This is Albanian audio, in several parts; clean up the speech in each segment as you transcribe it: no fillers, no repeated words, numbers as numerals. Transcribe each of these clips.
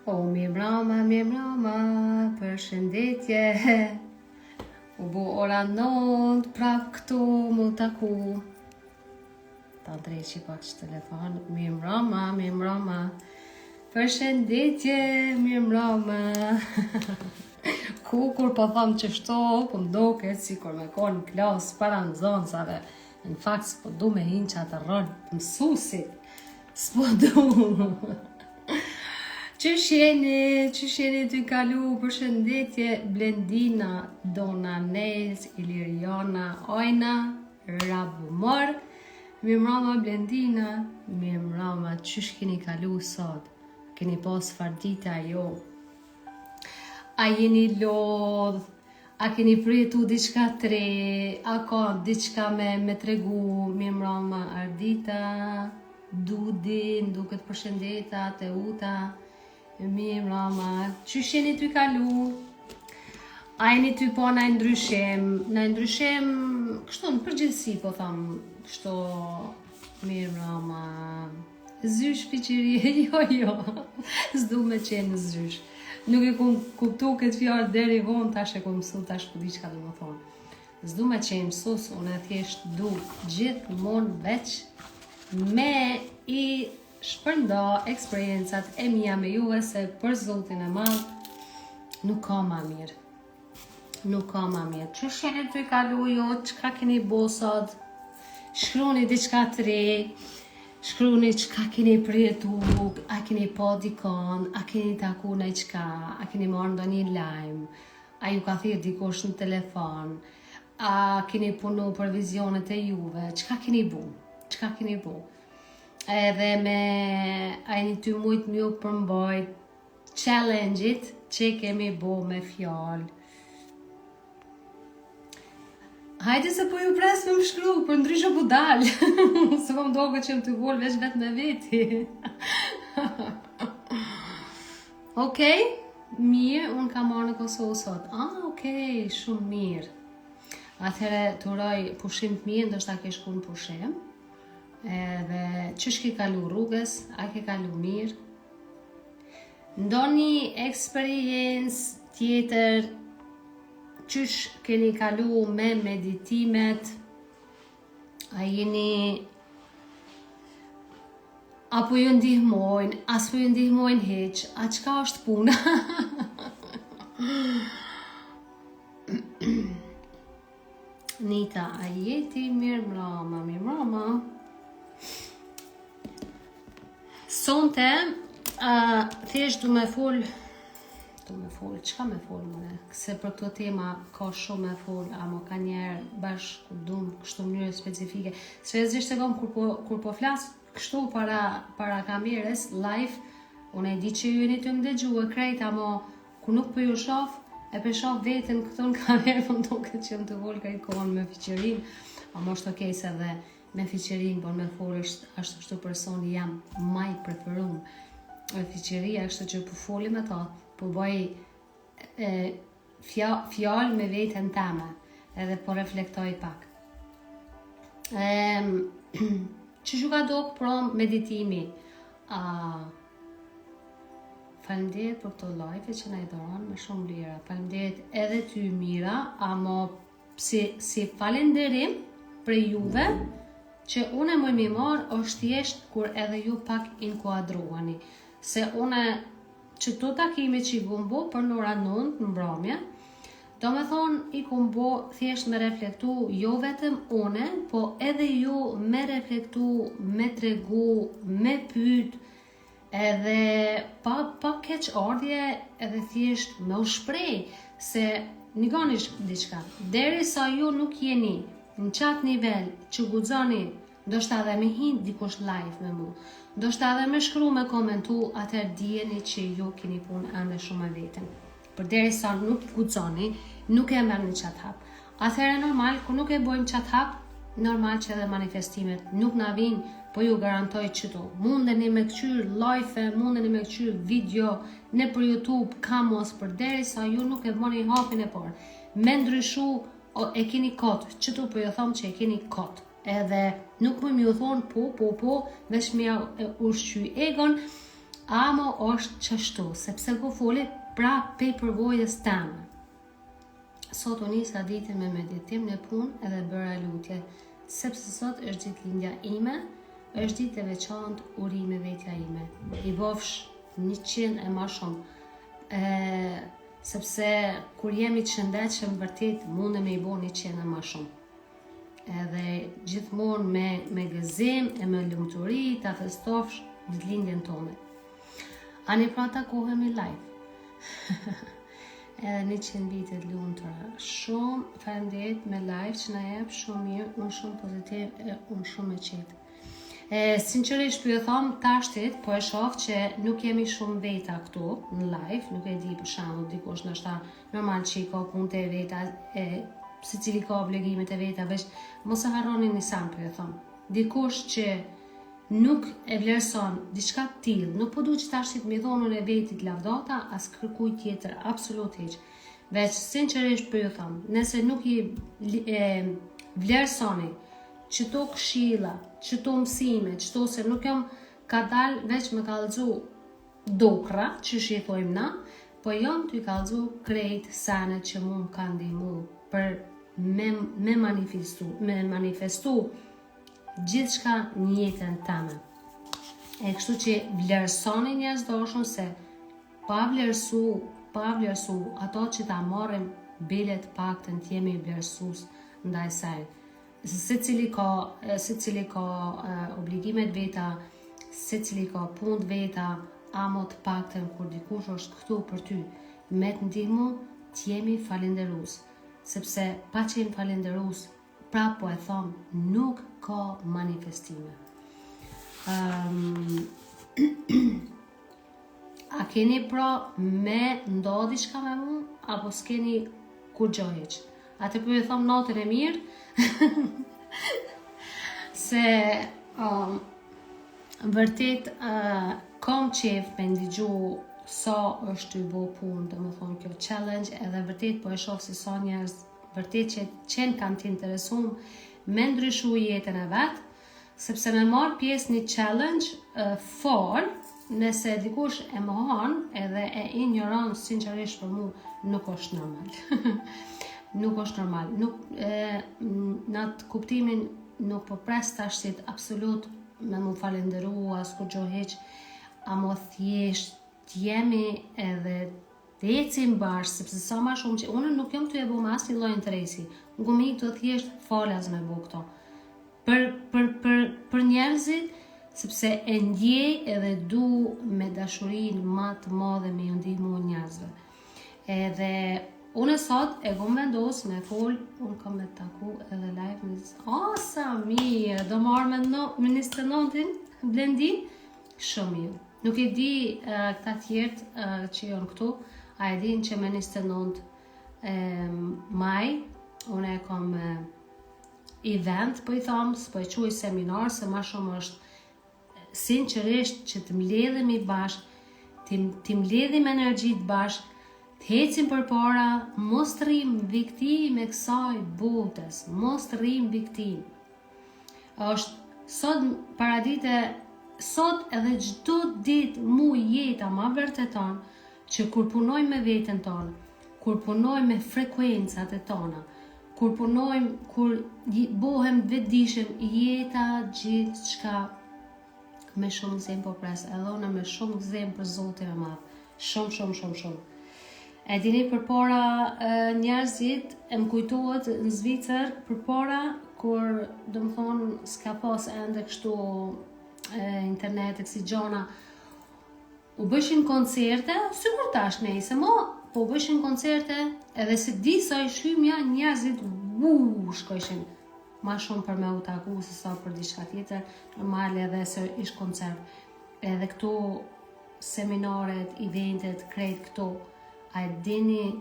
O, mi mrama, përshëndetje. U bu ora 9, prap këtu mu taku. Ta dreqi pak që telefon. Mi mrama, përshëndetje, mi mrama. Kur po thamë që shto, po mdoket si kur me konë në klas para në zonësave. Në fakt, s'po du me hinë që atë rënë mësusit. S'po du. Qysh jeni të kalu, përshëndetje, Blendina, Dona Nels, Iliriana, Ojna, Rabumor, mirëmbrëma Blendina, mirëmbrëma, qysh keni kalu sot? Keni pas fardita jo? A jeni lodh? A keni pritu diçka tre? A ka diçka me tregu? Mirëmbrëma Ardita, Dudi, duket përshëndeta, Teuta. Mirëmbrëma, qysh jeni ty kalu? A jeni ty po na ndryshim, kështu në përgjithësi po thamë, kështu mirëmbrëma, zysh piqërie, jo, s'du me qenë zysh. Nuk e kum kuptu këtë fjalë deri vonë, tash e kum mësu, tash ku di çka do më thonë. S'du me qenë mësus, unë thjesht du gjithmonë veç me i shpërnda eksperiencat e mia me juve se për zotin e madh nuk ka ma mirë. Nuk ka ma mirë. Qysh jeni ty kalu jo, çka keni bo sot? Shkruni diçka tre, shkruni çka keni pritu, a keni pa dikon, a keni taku në çka, a keni marrë ndonjë lajm, a ju ka thirrë dikush në telefon, a keni punu për vizionet e juve, çka keni bu? Çka keni bu? Edhe me ajni ty mujt mju përmbajt challenge-it që kemi bo me fjallë. Hajde se po ju pres me më shkru, për ndryshe po dalë. Se po më doke që më të volë veç vetë me veti. Okej, mirë, unë ka marrë në Kosovë sot. Okej, shumë mirë. Atëhere të uroj pushim të mirë, ndoshta ke shku në pushim. Edhe qysh ke kalu rrugës, a ke kalu mirë? Ndoni eksperiencë tjetër, qysh keni kalu me meditimet, a jeni, apo ju ndihmojnë, as po ju ndihmojnë heq, a qka është puna? Nita, a jeti mirëmbrëma? Sonte, thjesht du me fol, qka me fol mëne? Se për këto tema ka shumë me fol, ama ka njerë bashkë dumë kështu mënyrë specifike. Seriozisht e kom kur po flas kështu para kamerës, live, unë e di që ju jeni të më dëgjue krejt, ama ku nuk për ju shof, e për shof vetën këto në kamerë, më ndoket që më të volë ka i kohën me fiqerin, ama është okej se dhe me fiqerin, por me folë ashtu kështu personi jam maj preferum. Fiqeria kështu që po foli me ta, po bëj fjallë me vetën teme, edhe po reflektoj pak. Që shu ka dok prom meditimi? Faleminderit për këto live që na i doron me shumë lira. Faleminderit edhe ty Mira, ama si falenderim për juve, që unë e më marë është thjesht kur edhe ju pak inkuadruani. Se unë që të takime që i gumbo për në ora 9 në mbrëmje, do me thonë i gumbo thjesht me reflektu jo vetëm une, po edhe ju me reflektu, me tregu, me pyet, edhe pa keq ardhje edhe thjesht me u shprej, se niganish diçka. Deri sa ju nuk jeni në qatë nivel që guxoni, ndoshta edhe me hinë dikush live me mu, ndoshta edhe me shkru me komentu, atër dijeni që ju keni punë ande shumë e vetën. Për deri sa nuk guxoni, nuk e merr në qatë hap. Atëherë normal, ku nuk e bojmë qatë hap, normal që edhe manifestimet nuk na vinë, po ju garantoj që to. Mundeni me këqyr live, mundeni me këqyr video, në për YouTube, kamos, për deri sa ju nuk e boni hapin e parë. Me ndryshu, e keni kot, qëtu po ju thomë që e keni kot. Edhe nuk më ju thonë po, veç me ushqy egon, amo është qështu, sepse po foli pra pe përvojës teme. Sot u nisa ditën me meditim në punë edhe bëra lutje, sepse sot është ditëlindja ime, është ditë e veçantë urime vetja ime. I bofsh 100 e ma shumë, sepse kur jemi të shëndetshëm vërtet mundem me i bo 100 e ma shumë. Edhe gjithmonë me gëzim e me lumturi ta festofsh ditëlindjen tonë. Ani pra takohemi live. Edhe 100 vite të lumtura. Shumë faleminderit me live që na jep shumë mirë, unë shumë pozitiv e unë shumë e qetë. Sinqerisht po ju them tashtit, po e shoh që nuk jemi shumë veta këtu në live, nuk e di për shembull dikush ndoshta normal që ka punët e veta, secili ka obligimet e veta, veç mos e harroni një san po ju them. Dikush që nuk e vlerëson diçka të tillë, nuk po duhet që tashit me dhonën e vetit lavdata as kërkuj tjetër absolut hiç. Veç sinqerisht po ju them, nëse nuk i vlerësoni qëto këshilla, qëto mësime, qëto se nuk jam ka dal veç me kallëzu dokra, që shi thojmë na, po jam të i kallëzu krejt sanet që mu më kanë ndihmu për me manifestu gjithë shka një jetën tëme. E kështu që vlerësoni njerëz dashur se pa vlerësu ato që ta marrim bilet paktën t'jemi vlerësus ndaj saj. Secili ka obligimet veta, secili ka punë veta, amo të paktën kur dikush është këtu për ty me të ndihmu, t'jemi falenderus. Sepse pa qenë falenderus, pra po e thom, nuk ka manifestime. A keni pra me ndo diçka me mu, apo s'keni kur gjoheq? Atë po e thom natën e mirë, se vërtet kam qef me ndigju sa është të i bo punë, dhe më thonë kjo challenge, edhe vërtet po e shoh se sa njerëz vërtet që qenë kanë të interesum me ndryshu jetën e vetë, sepse me marë pjesë një challenge fort, nëse dikush e mohon edhe e ignoron sinqerisht për mu, nuk është normal. Nuk është normal. Në atë kuptimin nuk po pres tashtit absolut me mu falenderu as kur gjo heq, amo thjesht t'jemi edhe të ecim bashkë, sepse sa ma shumë që unë nuk jam të e bo me asnjë lloj interesi, nuk më ikë të thjesht falas me bo këto. Për njerëzit, sepse e ndjej edhe du me dashurin ma të madhe me ju ndihmu njerëzve. Edhe unë sot e kom vendos me fol, unë kam me taku edhe live me sa mirë, do marrë me 29-in, Blendin, shumë mirë. Nuk e di këta tjertë që janë këtu, a e din që me 29 maj, unë e kom event, po i thamë, po e quaj seminar, se ma shumë është sinqerisht që të mbledhemi bashkë, të mbledhim energjit bashkë, të hecim për para, mos të rrim viktim e kësaj botës, mos të rrim viktim. është sot paradite, sot edhe çdo ditë mu jeta ma vërteton që kur punojmë me veten tonë, kur punojmë me frekuencat e tona, kur punojmë, kur bohem vetëdijshëm, jeta gjithë çka me shumë gëzim po pres, edhe unë me shumë gëzim për Zotin e Madh. Shumë. E dini përpara njerëzit e më kujtohet në Zvicër përpara kur do më thonë s'ka pas ende kështu internet e kësi gjona, u bëshin koncerte, sigur tash nejse, po u bëshin koncerte edhe se disa i shymja njerëzit shkojshin ma shumë për me u taku se sa për diçka tjetër, normal edhe se ish koncert. Edhe këto seminaret, eventet, krejt këto, a e dini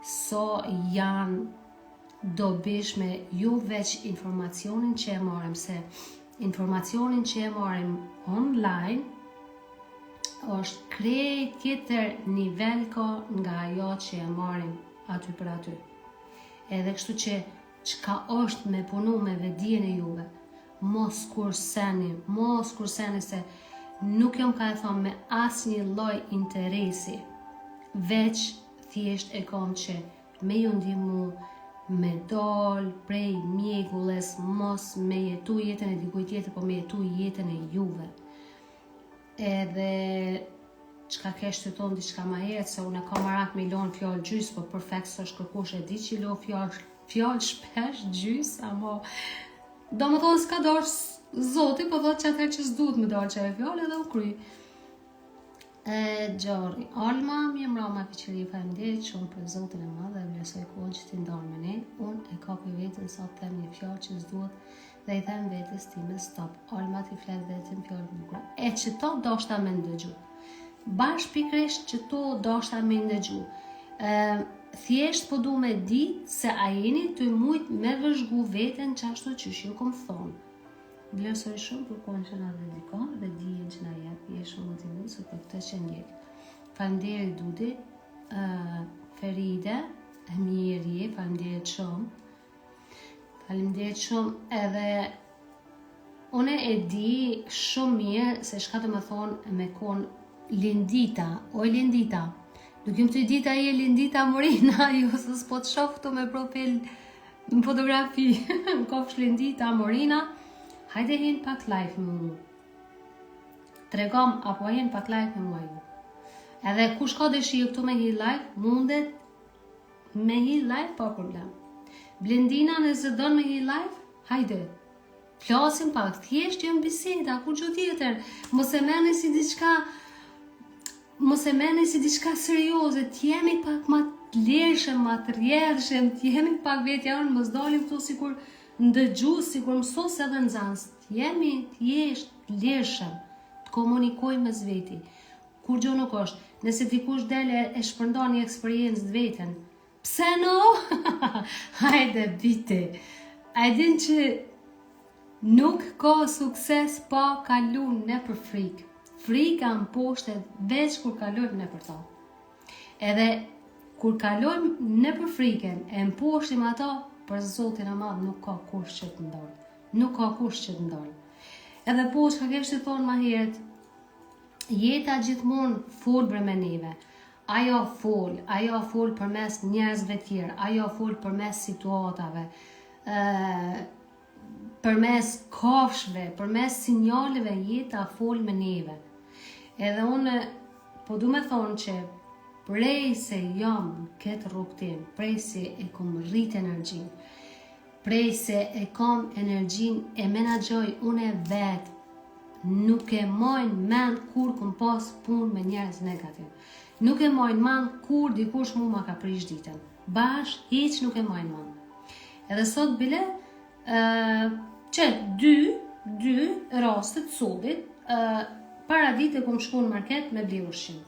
so janë dobishme ju veç informacionin që e marim, se informacionin që e marim online është krejt tjetër nivel ka nga ajo që e marim aty për aty. Edhe kështu që çka është me punu me vetdijen e juve, mos kurseni se nuk jom ka e thonë me asnjë lloj interesi, veç thjesht e kom që me ju ndihmu me dal prej mjegulles, mos me jetu jetën e dikujt tjetër, po me jetu jetën e juve. Edhe çka ke shtyton diçka ma herët, se unë kam marak me lon fjallë gjys, po perfekt s'është kërkush e di që lo fjallë shpesh gjys, ama do më thonë s'ka dash zoti, po thot që atëherë që s'duhet me dalë që e fjallë edhe u kry. Gjori, Alma, mi mra ma piqëri faleminderit shumë për zotin e madhe dhe vlerësoj kohën që ti ndonë me ne. Unë e ka për vetën sa të them një fjallë që s'duhet dhe i them vetës time stop. Alma ti flet vetën fjallë bukra. E që to doshta me ndëgju. Bash pikrisht që to doshta me ndëgju. Thjesht po du me di se a jeni të mujt me vëzhgu vetën qashtu që ju kom thonë. Vlerësoj shumë për kohën që na dedikon dhe dijen që na jep, je shumë motivuese për këtë që ndjek. Faleminderit Dudi, Feride, Emiri, faleminderit shumë. Faleminderit shumë edhe unë e di shumë mirë se çka do të thonë me kon Lindita, oj Lindita. Nuk jam të dita je Lindita Morina, ju se s'po të shoh këtu me profil në fotografi. Në kofsh Lindita Morina. Hajde hin pak live me mu. Tregom apo hin pak live me mua ju. Edhe kush ka dëshirë këtu me hin live, mundet me hin live pa problem. Blendina nëse don me hin live, hajde. Flasim pak, thjesht jam biseda, ku gjë tjetër. Mos e merrni si diçka serioze, t'jemi pak ma t'lershëm, ma t'rjedhshëm, t'jemi pak vetjanë, mos dalim këtu sikur ndëgju, sikur mësos edhe nxans, jemi thjesht lirshëm, të komunikojmë mes veti. Kur gjë nuk është, nëse dikush dele e shpërndon një eksperiencë të vetën, pse no? Hajde biti. A e din që nuk ka sukses pa kalu nëpër frikë. Frika mposhtet veç kur kalojmë nëpër ta. Edhe kur kalojmë nëpër frikën, e mposhtim ato, për zotin e madh nuk ka kush që të ndalë. Nuk ka kush që të ndalë. Edhe po që ka kështë të thonë ma herët, jeta gjithmonë fol bre me neve. Ajo fol përmes njerëzve tjerë, ajo fol përmes situatave, përmes kafshve, përmes sinjaleve, jeta fol me neve. Edhe unë po du me thonë që prej se jam këtë rrugtim, prej se e kom rrit energjin, prej se e kom energjin e menagjoj unë e vetë, nuk e mojnë mend kur kom pas pun me njerëz negativ. Nuk e mojnë mend kur dikush mu ma ka prish ditën. Bash, hiq nuk e mojnë mend. Edhe sot bile, që dy rastet sotit, para ditë e kom shku në market me bli ushqim.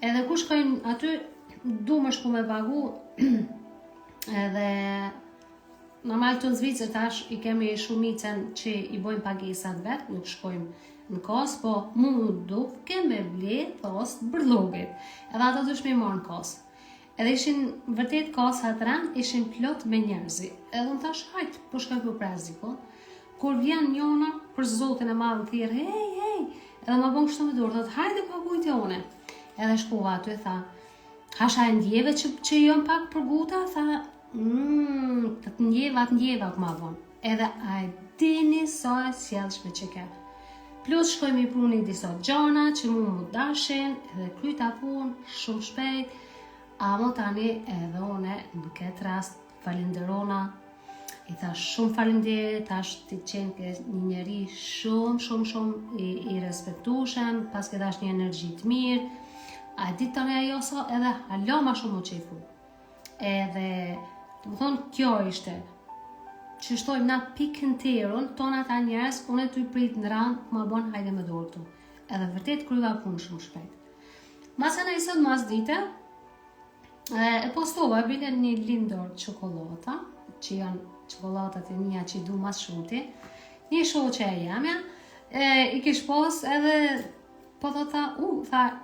Edhe ku shkojnë aty, du më shku me pagu, edhe normal të në Zvicër tash i kemi shumicën që i bojnë pagesat vetë, nuk shkojmë në kas, po mu duk keme ble thost bërlogit, edhe ato të shme marë në kas. Edhe ishin vërtet kas atëran, ishin plot me njerëzi, edhe në tash hajt, po shkoj për preziko, kur vjen njona për zotin e madhë në thirë, hej, edhe ma bon kështu me dorë, thot, hajde pagujt e one. Edhe shkova aty, tha, hasha e ndjeve që jom pak për guta, tha, të ndjeva këma vonë. Edhe a e dini sa e sjellshme që ke. Plus shkojmë i puni disa gjana që mu dashin, edhe kryta pun, shumë shpejt, amo tani edhe one në këtë rast falenderona, i tha shumë falenderit, tash ti qenë ke një njeri shumë i respektushëm, pas ke dash një energji të mirë, a ditë tani ajo sa edhe hala ma shumë o qefu. Edhe, të më thonë, kjo ishte, që shtojmë na pikën terën, tonë ata njerës, unë e të i prit në randë, ma bon hajde me dorë tu. Edhe vërtet kryva punë shumë shpejt. Masa në isët mas dite, e postova bile një lindor qokolata, që janë qokolatat e mija që i du mas shumë ti, një shoqe e jamja, i kish pos edhe, po të tha,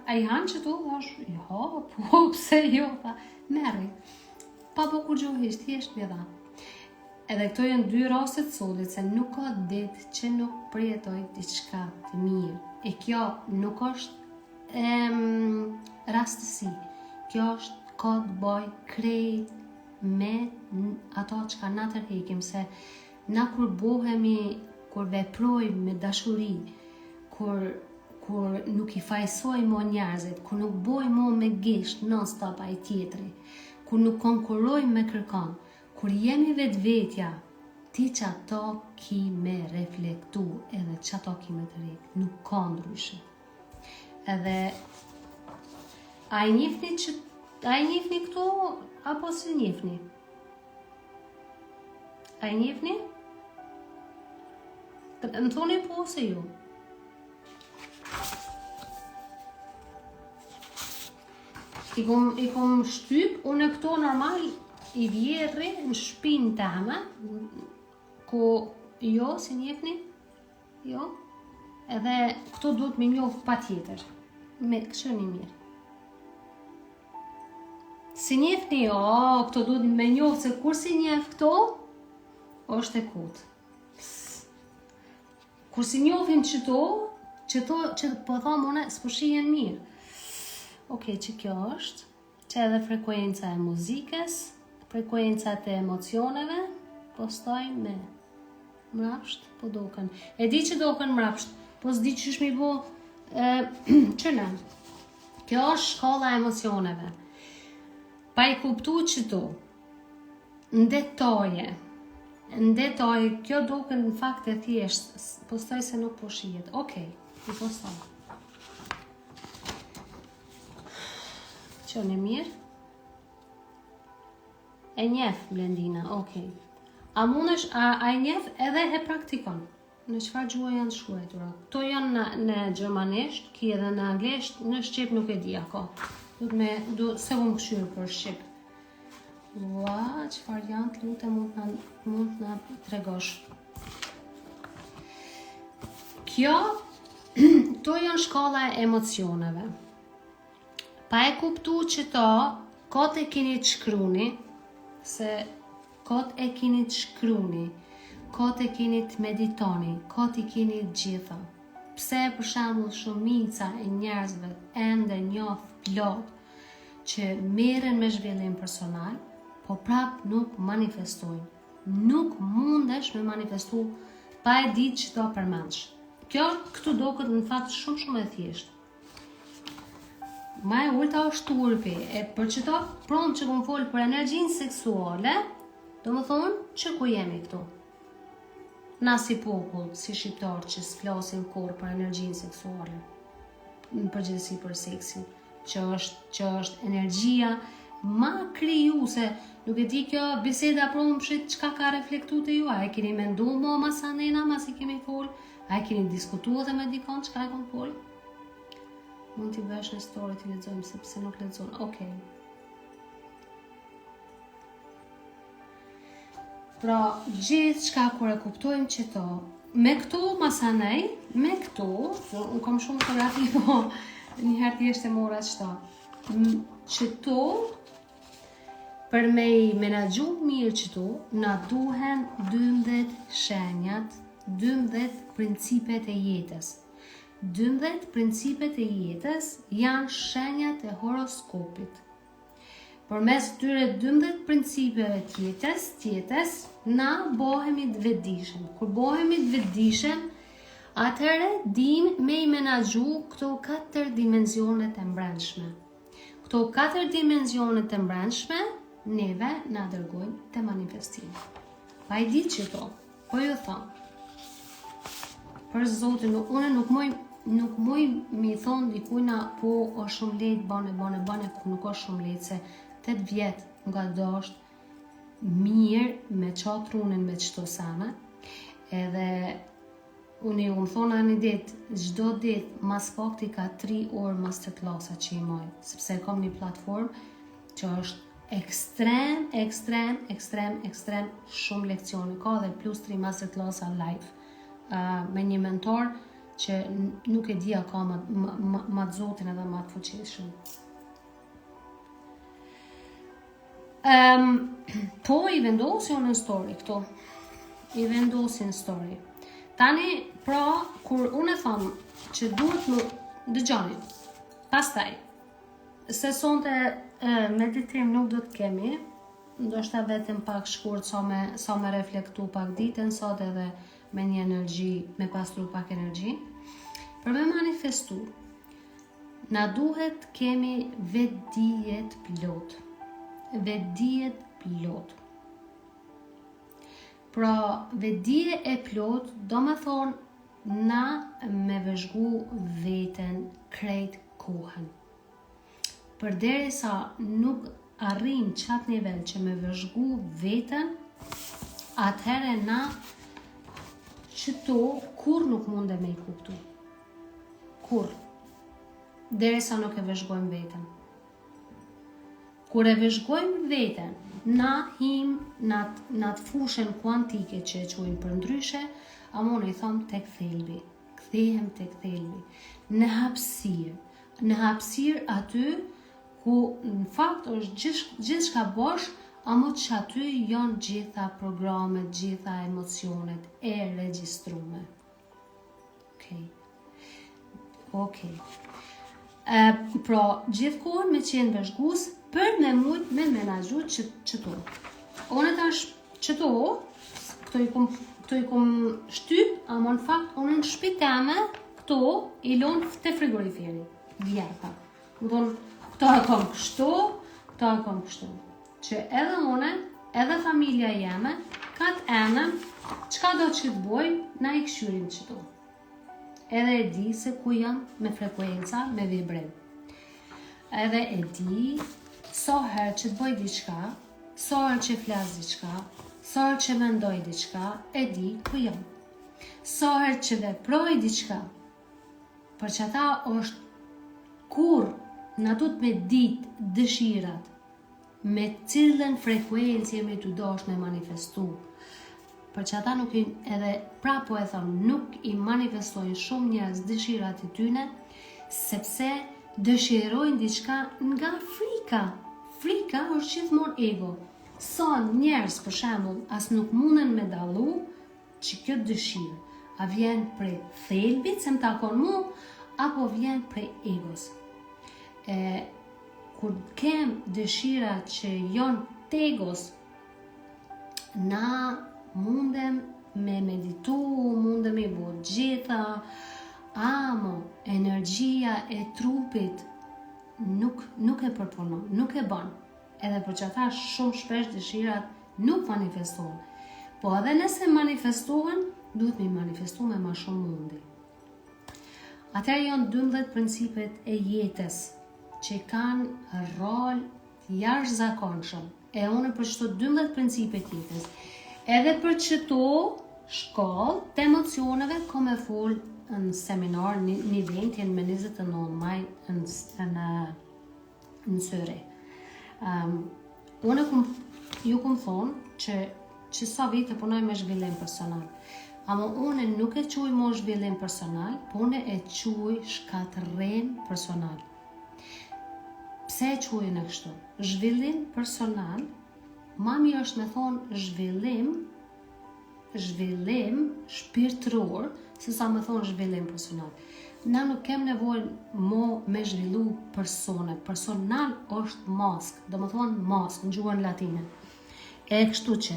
a i hanë që tu? Thash, jo, po, pse jo, tha, merri. Pa po kur gjohisht, thjesht me dha. Edhe këto janë dy rastet solit, se nuk ka ditë që nuk përjetoj diçka të mirë. E kjo nuk është rastësi. Kjo është ka të bëj krejt me ato që ka na tërhekim, se na kur bohemi, kur veprojmë me dashuri, kur nuk i fajsoj mo njerëzit, kur nuk boj mo me gisht non-stop ai tjetri, kur nuk konkurojmë me kërkon, kur jemi vetvetja, ti që ato ki me reflektu edhe që ato ki me të rejtë, nuk ka ndryshe. Edhe, a i njifni këtu, apo si njifni? A i njifni? Më thoni po se ju? I kom shtyp, unë këto normal i vjerri në shpinë teme, ku jo, si njefni, jo, edhe këto duhet me njohë pa tjetër, me kështë një mirë. Si njefni, jo, këto duhet me njohë, se kur si njef këto, është e kutë. Kur si njohin që po thamë une, s'po shihen mirë. Okej, që kjo është, që edhe frekuenca e muzikës, frekuencat e emocioneve, postoj me mrapsht, po doken. E di që doken mrapsht, po s'di që shmi bo, që në, kjo është shkolla e emocioneve. Pa i kuptu që tu, në detoje, kjo doken në fakt e thjesht, postoj se nuk po shihet. Okej, i postoj. Që në mirë? E njef, Blendina, okej. A mundesh, a e njef edhe e praktikon? Në çfarë gjuhë janë shkruar? Këto janë në gjermanisht, ki edhe në anglisht, në shqip nuk e di ako. Se unë këshyrë për shqip. Ua, çfarë janë të lutem mund në tregosh. Kjo, to janë shkolla e emocioneve. Pa e kuptu që to, kot e kini të shkruni, se kot e kini të shkruni, kot e kini të meditoni, kot i kini të gjitha. Pse për shembull shumica e njerëzve ende njoh plot që merren me zhvillim personal, po prap nuk manifestojnë. Nuk mundesh me manifestu pa e ditë që to përmendsh. Kjo këtu doket në fakt shumë e thjeshtë. Ma e ulta është turpi, e për që ta pronë që këmë folë për energjinë seksuale, do më thonë që ku jemi këtu. Na si popull, si shqiptarë që s'flasim kur për energjinë seksuale, në përgjithësi për seksin, që është energjia ma krijuese, nuk e di kjo biseda pronë pëshit qka ka reflektu të ju, a e keni mendu mo masanena, mas i kemi folë, a e keni diskutu dhe me dikon qka e konë folë? Mund t'i vesh në story t'i lexojmë, sepse nuk lexon. Okej. Pra, gjithë qka kur e kuptojmë që to, me këtu masanej, me këtu, unë kam shumë fotografi, po njëherë t'jeshtë e mora qëta, që tu, për me i menagju mirë që tu, na duhen 12 shenjat, 12 principet e jetës. 12 principet e jetës janë shenjat e horoskopit. Për mes tyre 12 principeve tjetës, na bohemi të vetëdijshëm. Kur bohemi të vetëdijshëm, atëherë dim me i menagju këto 4 dimensionet e mbrëmshme. Këto 4 dimensionet e mbrëmshme, neve na dërgojnë te manifestimi. Pa i di që to, po ju thonë. Për Zotin, unë nuk muj mi thonë dikujna po është shumë lejtë, bane, ku nuk është shumë lejtë, se 8 vjetë nga do është mirë me qatë runin me qëto sana, edhe unë i unë thonë anë i ditë, gjdo ditë mas fakti ka 3 orë masterclassa që i moj, sepse kom një platformë që është ekstrem shumë leksione, ka dhe plus 3 masterclassa live, me një mentor që nuk e dia ka ma të zotin edhe ma të fuqishëm. Po i vendosin në story këto. I vendosin story. Tani, pra, kur unë e thamë, që duhet më dëgjoni. Pastaj, se sonte meditim nuk do të kemi, ndoshta vetëm pak shkurt sa me reflektu pak ditën sot edhe me një energji, me pastru pak energji. Për me manifestu, na duhet kemi vetdijet plot. Vetdijet plot. Pra, vetdije e plot, do me thonë na me vëzhgu veten krejt kohën. Përderisa nuk arrim qatë nivel që me vëzhgu veten, atëhere na qëto kur nuk munde me i kuptu. Kur? Derisa nuk e vëzhgojmë veten. Kur e vëzhgojmë veten, na him në atë fushën kuantike që e quajnë për ndryshe, amon i thom tek thelbi. Kthehem tek thelbi. Në hapësirë aty ku në fakt është gjithçka bosh, amo që aty janë gjitha programet, gjitha emocionet e regjistrume. Okej. Pra, gjithkohën me qenë vëzhgus për me mujt me menaxhu qëto. Unë tash qëto, këto i kom shtyp, ama në fakt unë në shpitame këto i lonë të frigoriferi. Vjerta. Më thonë, këto e kom kështu, këto e kom kështu. Që edhe une, edhe familja jeme, katë enëm, qka do që të boj, na i këshyrim qëto. Edhe e di se ku jam me frekuenca, me vibrim. Edhe e di, so herë që të bëj diçka, so herë që flas diçka, so herë që mendoj diçka, e di ku jam. So herë që veproj diçka, për që ata është kur na du të me ditë dëshirat, me cilën frekuencë jemi të dosh me manifestu. Për që ata nuk i, edhe prapo e thonë, nuk i manifestojnë shumë njerëz dëshirat e tyne, sepse dëshirojnë diçka nga frika. Frika është gjithmonë ego. Sa njerëz për shembull as nuk munden me dallu që kjo dëshirë a vjen prej thelbit se më takon mu, apo vjen prej egos. Kur kem dëshira që janë tegos, na mundem me meditu, mundem i bo gjitha, amo energjia e trupit nuk e përpunon, nuk e bën. Edhe për që ata shumë shpesh dëshirat nuk manifestohen. Po edhe nëse manifestohen, duhet me manifestu me ma shumë mundi. Atëherë janë 12 principet e jetës që kanë rol jashtëzakonshëm. E unë për çdo 12 principet jetës. Edhe për çdo shkollë të emocioneve kom e fol në seminar, një eventjen me 29 maj në Syri. Unë ju kom thonë që sa vite punoj me zhvillim personal. Ama unë nuk e quj mo zhvillim personal, po unë e quj shkatërrim personal. Pse e quj në kështu? Zhvillim personal, ma mirë është me thonë zhvillim shpirtëror, se sa me thonë zhvillim personal. Na nuk kem nevojë mo me zhvillu persone. Personal është mask, do me thonë mask, në gjuhën latine. E kështu që,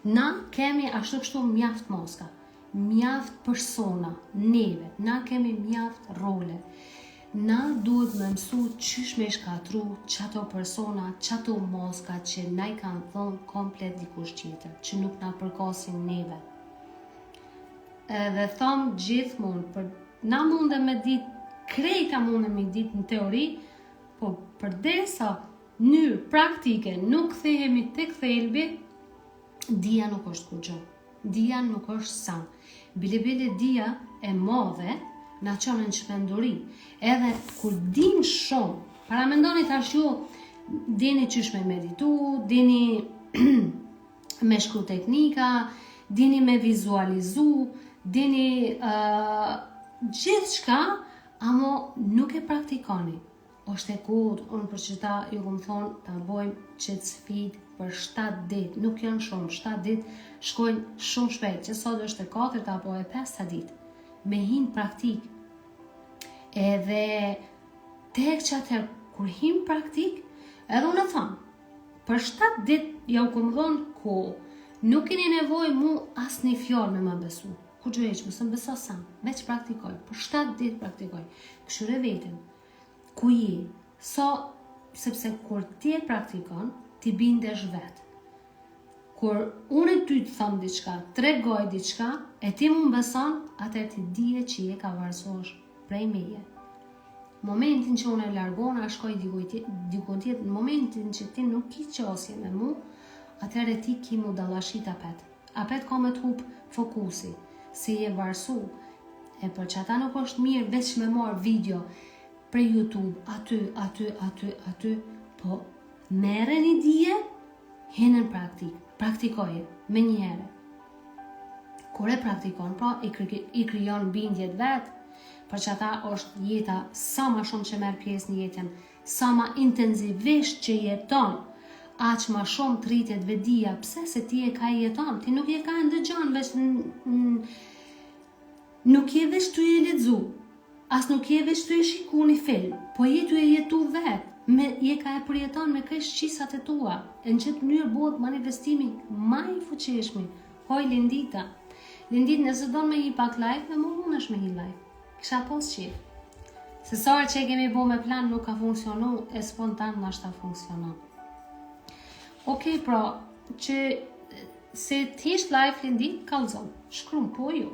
na kemi ashtu kështu mjaft maska, mjaft persona, neve, na kemi mjaft role. Na duhet me mësu qysh me shkatru qato persona, qato maska që na i kanë thonë komplet dikush tjetër, që nuk na përkasin neve. Dhe thamë gjithmonë, na munde me ditë, krejta munde me ditë në teori, po përdesa në praktike nuk kthehemi tek thelbi, dia nuk është kur gjë. Dia nuk është sa. Bile dia e madhe na qonë në shpenduri. Edhe kur din shumë, para mendoni tash ju, dini qysh me meditu, dini me shkru teknika, dini me vizualizu, dini gjithë shka, amo nuk e praktikoni. Është e kodë, unë për që ta ju këmë thonë, ta bojmë qëtë sfit për 7 dit, nuk janë shumë, 7 dit shkojnë shumë shpejt, që sot është e 4 apo e 5 dit, me hinë praktik, Edhe tek që atëherë, kur him praktik, edhe unë thamë, për 7 ditë ja u kom dhonë kohë, nuk keni nevojë mu asë një fjallë me ma besu. Ku gjë eqë, mësë më beso sa, veç praktikoj, për 7 ditë praktikoj. Këshyre vetëm, ku je, sepse kur ti e praktikon, ti bindesh vetë. Kur unë ty të thëmë diçka, tregoj diçka, e ti mu më beson, atër ti dije që je ka varësosh prej meje. Momentin që unë e largona, shkoj dikon tjetë, në momentin që ti nuk i qosje me mu, atëre ti ki mu dalashit apet. Apet ka me t'hup fokusi, si je varsu. E për që ata nuk është mirë veç me marë video prej YouTube, aty, po mere një dije, hinën praktikoje, me njëherë. Kur e praktikon, pra i kryon bindjet vetë, për që ata është jeta sa ma shumë që merë pjesë një jetën, sa ma intenzivisht që jeton, aq ma shumë të rritet vedia, pse se ti e ka jeton, ti nuk je ka ndëgjon, veç nuk je veç të je ledzu, as nuk je veç të je shiku një film, po je të je jetu vetë, je ka e përjeton me kështë qisat e tua, e në qëtë mënyrë bëhet manifestimi ma i fuqeshmi, hoj Lindita. Lindit nëse do me hi pak live, me mu mund është me hi live. Kisha pos qef. Se sarë që e kemi bo me plan nuk ka funksionu, e spontan në ashta funksionon. Okej, pra, që se t'isht live Lindit, kalzon, shkrum po ju,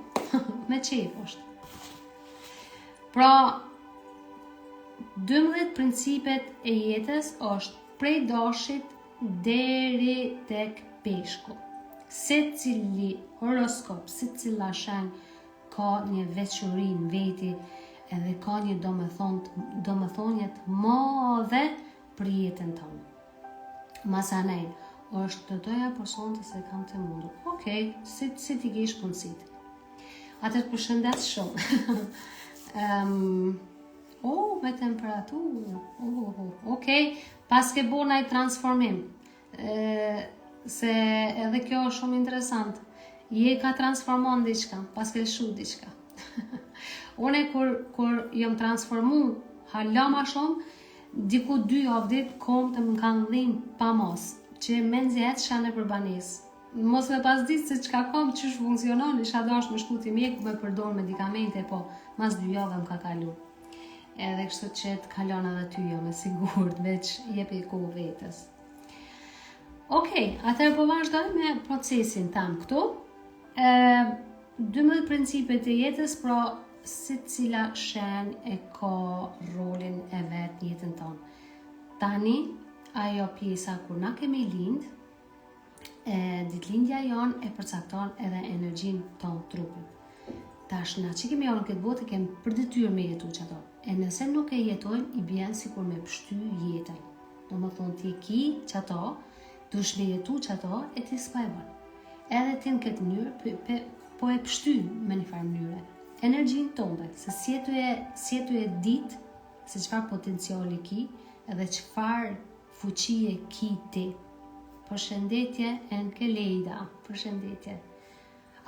me qef është. Pra, 12 principet e jetës është prej dashit deri tek peshku. Se cili horoskop, se cila shenjë ka një veçuri në veti edhe ka një domethënjet madhe për jetën tonë. Masanej, është të doja personë se kam të mundur. Okej, si ti kish punësit. Atër përshëndet shumë. Me temperaturë. Okej, pas ke bo nëjë transformim. Se edhe kjo është shumë interesant. Je ka transformon diçka, pas ke lëshu diçka. Une kur jom transformu hala ma shumë, diku 2 javdit kom të më kanë dhim pa mos, që menzjet shane për banes. Mos me pas ditë se qka kom, qysh funksionon, isha dash me shku t'i mjeku me përdor medikamente, po mas 2 javë më ka kalu. Edhe kështu që të kalon edhe ty jo me sigurt, veç jepi ku vetës. Okej, atër po vazhdoj me procesin tam këtu. 12 principet e jetës, pra si cila shenjë e ka rolin e vetë në jetën tonë. Tani, ajo pjesa kur na kemi lind, ditëlindja jonë e përcakton edhe energjin tonë trupin. Tash, na që kemi jonë këtë botë, kemi për detyrë me jetu që ato. E nëse nuk e jetojmë, i bjen si kur me pështy jetën. Do më thonë ti ki që ato, dush me jetu që ato, e ti s'pa e bën. Edhe ti në këtë mënyrë, po e pështy me një farë mënyre. Energjin tonë, se si e tu e ditë, se qëfar potenciali ki, edhe qëfar fuqie ki ti. Përshëndetje në Kelejda, përshëndetje.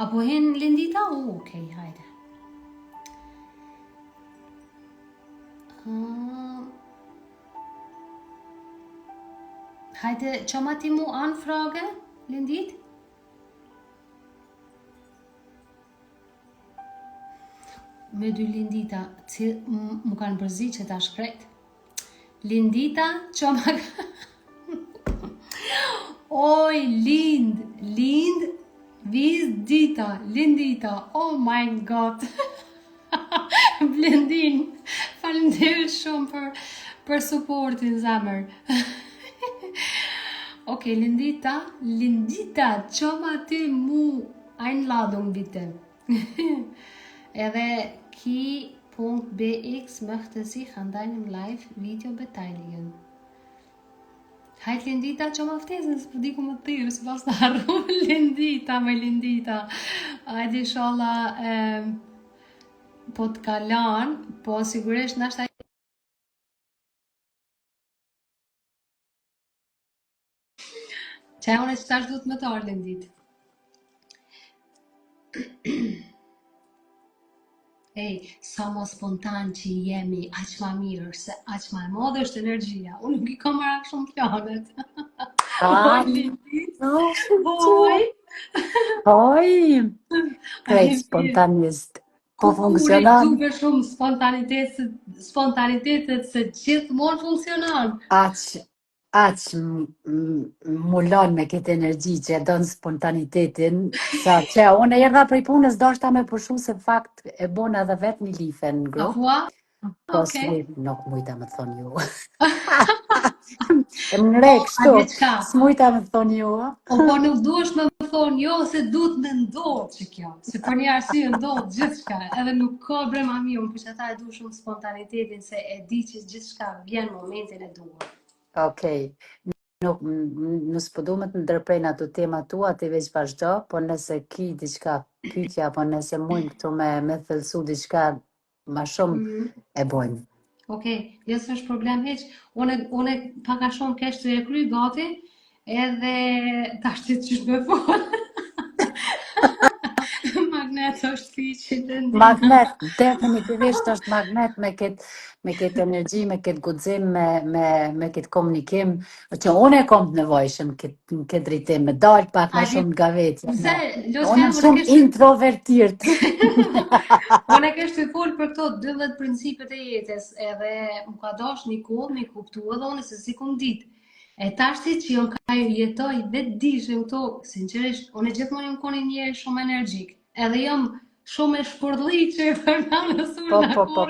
Apo hen Lindita? Okej, hajde. Hajde, që ma ti mu anë frage, Lindit? Me 2 Lindita, mu kanë përzi që ta shkrejt. Lindita, që ma ka... Oj, Lindita, oh my god. Blendin, faleminderit shumë për supportin, zamër. Okej, Lindita, qoma ti mu ajnë ladung vite. Edhe ki.bx möchte handajnim live video beteiligen. Hajt Lindita, që ma ftesën, së përdiku më të tyrë, së pas të harru, Lindita. Hajt inshallah, po të kalan, po sigurisht nashta... Që e unë e që tash du të më të arë, Lindit. Sa më spontan që jemi, aq ma mirë, se aq ma e madhe është energjia. Unë nuk i kam marrë shumë fjalët. Oj, Ah, Lindit, no, oj, shukë. Oj, a krejt e mirë. spontanist. Po Kur i funksionon. duke shumë spontanitetet se gjithmonë funksionon. Aq, aq mulon me këtë energji që e donë spontanitetin, sa që unë e erdha prej punës, doshta me përshu se fakt e bona edhe vetë një life në A grup, thua? po Ok. nuk mujta me thonë ju. E më re O, a kështu, diçka. s'mujta me thonë ju. Po nuk duhesh me më thonë jo, se duhet me ndodhë që kjo. Se për një arsye ndodhë gjithçka. Edhe nuk ka brema mi, unë për që ata e du shumë spontanitetin, se e di që gjithçka vjen momentin e duhur. Okej, nuk nësë po du me të ndërprejnë ato tema tua, ti veç vazhdo, po nëse ki diçka pytja, po nëse mujnë këtu me thëllësu diçka ma shumë, Mhm. e bojnë. Okej, jo s'është problem hiç. Unë paka shumë kesh të e kry gati, edhe tash ti çish me fol. Magnet është fiqi të ndina. Magnet, definitivisht është magnet me këtë energji, me këtë guxim, me këtë komunikim, që unë e kom të nevojshëm këtë drejtim, me dalë pak A ma di shumë nga vetja. pse, Unë Losja, jam shumë introvertirt. unë e kesh të fol për këto 12 principet e jetës, edhe më ka dash një kohë me kuptu edhe unë se si kum dit. E tashti që jam ka jetoj vetë dishim këto, sinqerisht, unë gjithmonë jam koni njeri shumë energjik. Edhe jam shumë e shpërdhli që e përna nësur Po, në po, po,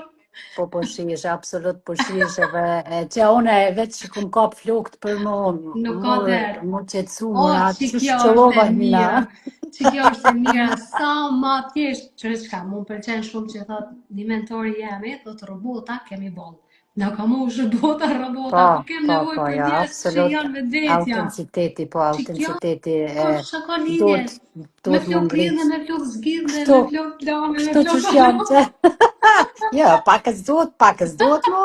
kur. po shihesh, absolut po shihesh edhe që unë veç që kum kap flokt për Nuk ka der. mu qetësu, O, mu na që që kjo është e shqollova hina. mira. Që kjo është e mira. Sa ma thjesht. Qërë qka, mu më pëlqen shumë që thot një mentori jemi, thot robota kemi boll. Na ka mu shë robota, po kem nevoj për Ja, njerës që absolut janë me vetja. autenticiteti, po Që kjo autenticiteti ka ka lidhje. duhet Me duhet mu flok lidhe, ngrit. me flok zgjidhe, Kështu, me flok plame, me kështu që flok janë alo. që, jo, pakës duhet mu.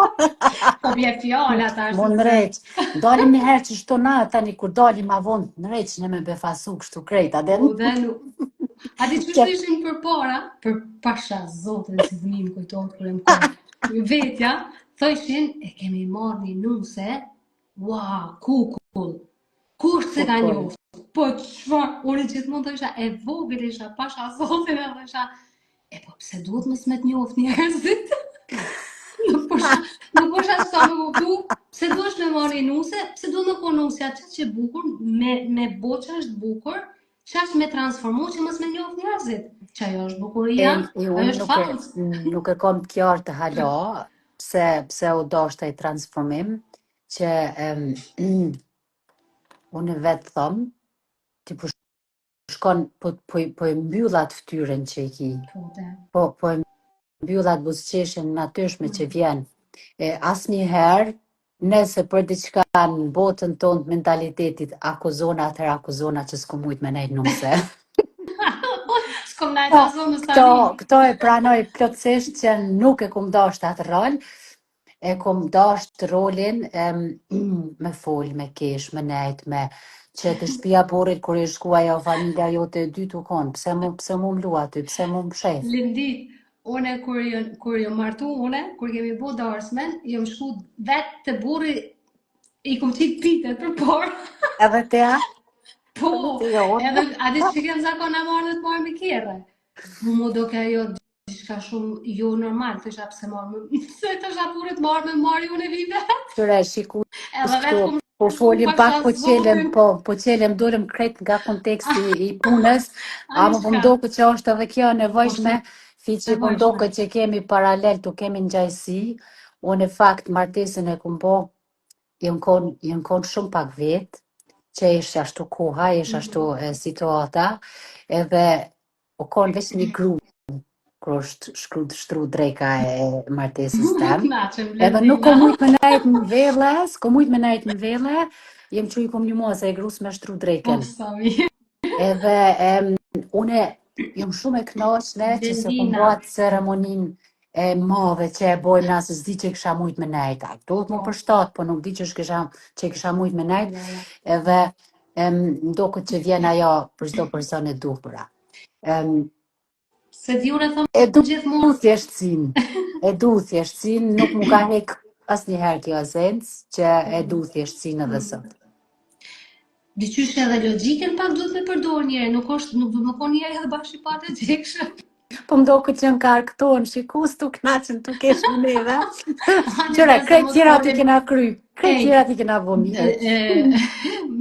Po bje fjalla ta Mu është në se. req, dalim një herë që shto na, tani kur dalim ma vonë në req, në me befasu kështu krejt, U aden. dhe nuk. A di që ishim për para, për pasha zotin si dhënim kujtojnë kërë më kohë. Vetja, thëshin e kemi marrë një nuse, wow, kukull, kush se ka Kukun. njoftë, po qëfar, unë gjithmonë të isha e vogël isha pasha zotin edhe isha, e po pse duhet mos me të njoftë njerëzit? Nuk po sha, nuk po sha s'ka me kuptu, pse duhesh me marrë një nuse, pse duhet me po nusja që e bukur, me boqa është bukur, që është me transformu që mos me njohë njerëzit. Që ajo është bukuria, ajo Unë është falës. nuk e kom të kjarë të hala, pse u doshta i transformim, që unë vetë thëmë, ti po shkon, po e mbyllat ftyrën që i ki, Po, dhe. po e mbyllat buzëqeshin natyrshme që vjen. As një herë, nëse për diçka në botën tonë të mentalitetit akuzona që s'ku mujt me nejt nuse. S'kom najt Po, asë në këto, tani. këto e pranoj plotësisht që nuk e kum dashur atë rol, e kum dashur rolin me fol, me kesh, me nejt, me që të shtëpia burrit kur i shkua ajo familja jote e dytu kon, pse mu mlu aty, pse mu më shef. Lindit, une kur jo martu une, kur kemi bo darsmen, jom shku vetë të burri, i kom qitë pitet për porë. Edhe te a? Po, Edhe te jo. edhe a di që kem zakon e marrë dhe të marrë me kjerë. Mu do ke ajo diçka shumë jo normal, të isha pse marrë me... Se të isha burit marrë me marrë ju në vite. Qyre, shiku Edhe këtu, vetë kom po shku folim pak, pasha zotin. po qelem dolem krejt nga konteksti i punës, A di ama po shka? mdoket që është edhe kjo e Është nevojshme, fiqi po nevojshme. mdoket që kemi paralel, tu kemi ngjajsi, unë e fakt martesën e kum bo, jem kon shumë pak vet, që ish ashtu koha, ish ashtu situata, edhe u kon veç një gru, kur është shtru dreka e martesës Më tem. knaqem, Edhe nuk ko Blendina. mujt me nejt në vele, s'ko mujt me nejt në vele, jem që i kom një mua se e grus me shtru Po, dreken. sa mirë. Edhe une jam shumë e knoqne që se kom Blendina. bëhat ceremonin e madhe që e bojmë na se s'di që kisha mujt me nejt. Duhet mu Po, përshtat, po nuk di që kisha mujt me nejt. ja, ja. Edhe ndo këtë që vjen ajo për çdo person e duhura. Se ti unë e E du thëmë gjithmonë. thjeshtësinë. E du thjeshtësinë, nuk më ka hek asnjëherë kjo esencë që e du thjeshtësinë edhe sot. Diqysh edhe logjikën pak duhet me përdor njëre, nuk do më konë njëre edhe bashkë i patë e gjekshë. Po më do këtë që në karë këto në shikus të knaqën të kesh më neve. Ani Qëra, të se krejt mos tjera ti folim, kena kry. Krejt ej, tjera ti kena bo mirë.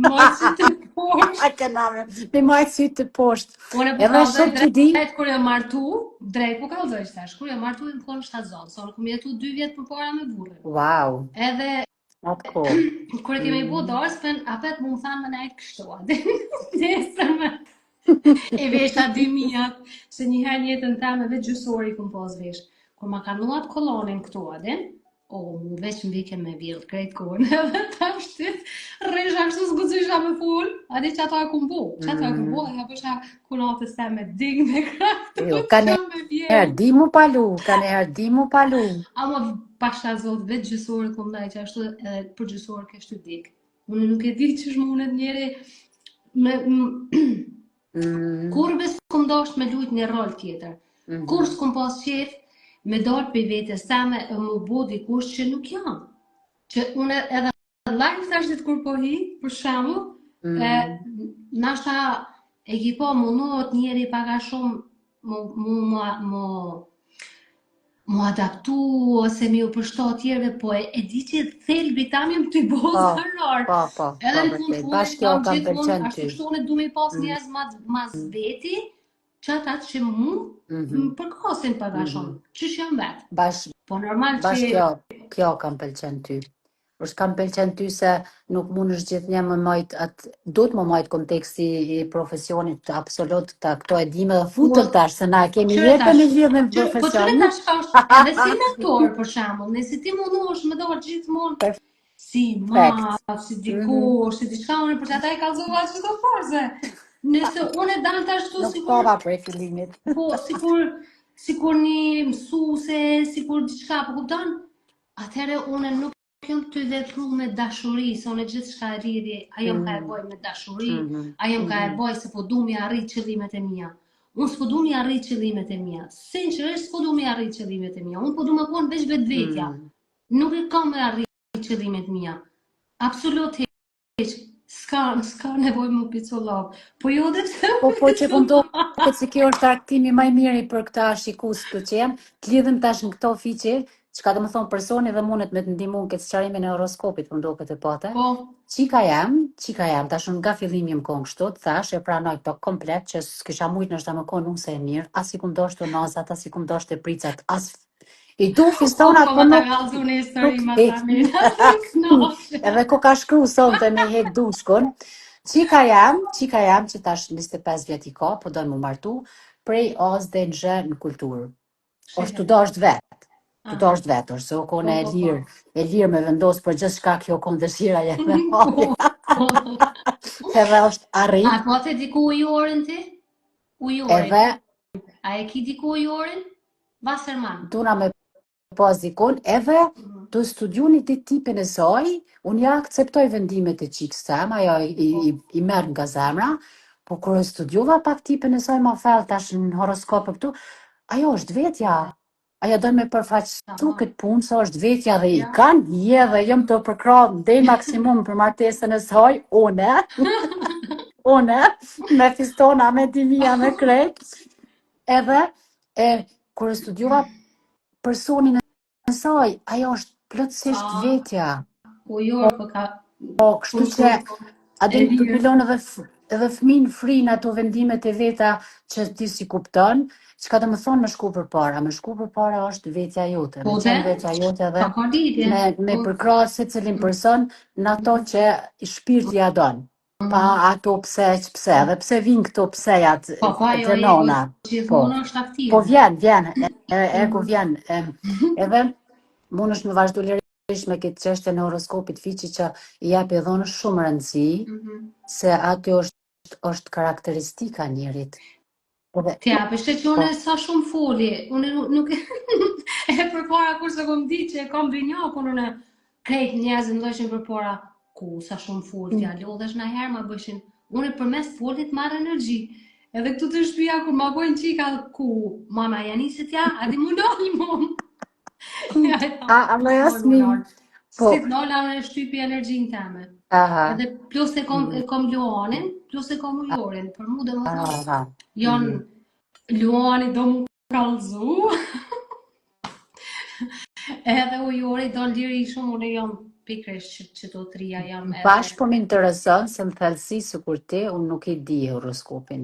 mos që të poshtë. A kena me majtë sytë të poshtë. Unë po Edhe kallzoj shumë që di, drejt kur e martu, drejt po kallzoj tash, kur e martu në konë shtatzon, sa unë kom jetu 2 vjet përpara me burrin. wow, Edhe atë ko. kur e kemi bu dorëspen, apet mu më thanë më najtë kështu, atë nesër me e vesha 2000, se njëherë në jetën teme veç gjysori këm pos vesh. Kur ma kanuat kolonin këtu adin, o, mu veç më vike me vjellë krejt kohën, edhe ta shtit, rresha kështu s'gudzysha me full, adi që ato e kum bu, që ato e kum bu, e pësha kunatës te me dig me kraftu, Jo, që kanë me herë vjellë. di mu palu, kanë herë di mu palu. Ama pasha zot veç gjysori këm daj që ashtu edhe për gjysori kështu dig. Unë nuk e di që shmunet njeri me kur bes s'kom dasht me lujt një rol tjetër. Kur s'kom pas qef me dalë për vetës teme e më bo dikush që nuk jam. Që unë edhe live thash ditë kur po hi, për shamu, nashta e ki po mundohet njeri paka shumë mu adaptu ose mi u përshtat tjerëve, po e di që thelbi tam jam të i bo zarar. Po, Edhe në fund vërtet. fundit, Bashkë kjo kam kam gjithmonë, pëlqen ashtu ty. kështu unë du me pas njerëz mas veti, që ata që mu më përkasin paga shumë, që jam vetë. Bash, Po normal bash që kjo kam pëlqen ty. Është kam pëlqen ty se nuk mund është gjithë një më majtë atë, do të më majtë konteksti i profesionit absolut të këto e dime dhe futën tash, se na kemi qëre jetën tash, e gjithë në po qëre profesion. tash ka është edhe si mentor për shembull, nëse ti mundohesh me dorë gjithmonë si ma, Perfekt. si dikush, si diçka unë për që ata e kalzova që të forze. Nëse unë e dalë tash tu Nuk sikur, pava prej fillimit. po sikur një mësuse, sikur diçka, po kupton? Atëherë unë nuk jam të vepru me dashuri, se unë gjithë shka e rridi, ajo më ka e boj me dashuri, ajo më ka e boj se po du mi arrit qëllimet e mia. Unë s'po du mi arrit qëllimet e mia, sinqerisht s'po du mi arrit qëllimet e mia, unë po du me konë veç vetë vetja. Nuk e kam me arrit qëllimet mia. Absolut heq, s'ka nevoj më picolov. Po jo dhe të Po që këtë se kjo është arktimi maj miri për këta shikus të qenë, të lidhëm tash në këto fiqe, që ka dhe më thonë personi dhe mundet me të ndimun këtë sëqarimin e horoskopit, për ndo këtë pote. Po, Qika jam, tash unë nga fillim jem konë kështu, të thash, e pranoj këto komplet, që s'kisha mujtë nështë ta më konë unë se e mirë, as i kum doshtë të nazat, as i kum doshtë të pricat, as i du fistonat, po po më ta nuk, galzu në histori ma hek. ta mirë, knoqë. Edhe ko ka shkru sonte me hek dushkun. Qika jam që tash 25 vjet i ka, po do më martu, prej as dhe në në kulturë. Është të do është vetë. Të do është vetë, është se o kone e lirë me vendosë për gjithë shka kjo konë dëshira jetë me hapja. Edhe është arrit. A po të diku ujorin ti? Ujorin. Edhe A e ki diku ujorin? Wasserman. duna me pas dikon, edhe të studiunit të tipin e saj, unë ja akceptoj vendimet e qikës tem, ajo i merë nga zemra, po kërë studiuva pak tipin e saj ma fel tash në horoskopë këtu, ajo është vetja. Ajo do me përfaqësu këtë punë, se është vetja dhe i kanë, dhe jëm të përkra dhe maksimum për martesën e saj, une, me fistona, me dimia, me krejt, edhe, kërë studiuva personin e saj, ajo është plotësisht vetja. Ujor po ka... Po, kështu që, adin të pilon edhe fëmin frin ato vendimet e veta që ti si kupton, që ka të më thonë me shku për para. Me shku për para është vetja jote, me qenë vetja jote edhe me përkrahë se cilin person në ato që i shpirti ja donë. Pa ato pse, edhe pse vinë këto psejat të nona. Po vjen, ego vjen. Edhe mund është me vazhdu lirërisht me këtë çështje në horoskopit fiqi që i jep edhe në shumë rëndësi, se aty është karakteristika njerit. Tja, përshte që unë sa shumë foli, unë nuk e përpara kur se kom di që e kam binjo, kur unë krejt njerëzë ndojshin përpara, ku sa shumë foli, tja, lodhesh në herë ma bëshin, unë për mes folit marrë energji, Edhe këtu të shtëpia kur ma bojnë qika ku mama janisit ja, a di mundohi mom. Ja, Ama Jasmin, po, si të nola në shtypi energjinë teme. aha, Edhe plus e kom Luanin, plus e kom Ujorin. Për mu dhe më thonë, aha, janë Luani do mu kallzu, edhe Ujori do liri shumë, unë jam pikrish që të trija jam edhe. Bashkë po më intereson se në thellësi sikur ti, unë nuk i di horoskopin.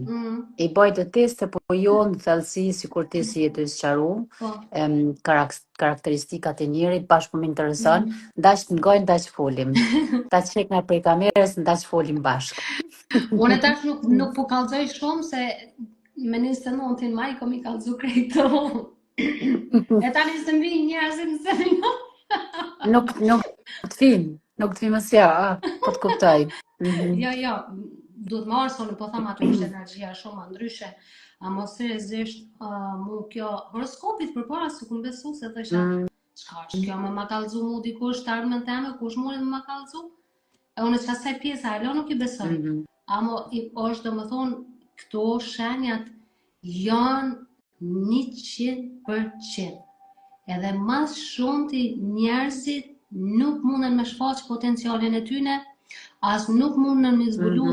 I bëj të teste, po jo në thellësi sikur ti si jetë i sqaru, Po. karakteristikat e njerit, bashkë po më intereson, ndaq të ngojnë, ndaq folim. Ta qek nga prej kamerës, ndaq folim bashkë. Unë tash nuk po kallzoj shumë se me 29 maj kom i kallzu krejto. E tani se mbi njerëzit se vino. Nuk të vim as ja, po të kuptoj. Jo, duhet marrë sonë, po thamë aty është energjia shumë ndryshe. A mos seriozisht mu kjo horoskopit përpara se ku besu se thësha çka është kjo më kallzu mu dikush të ardhmen teme, kush mund më kallzu? E unë që asaj pjesa, alo nuk i besoj. Amo është do më thonë, këto shenjat janë 100%. Edhe mas shumë të njerëzit nuk mundën me shfaq potencialin e tyne, as nuk mundën me zbulu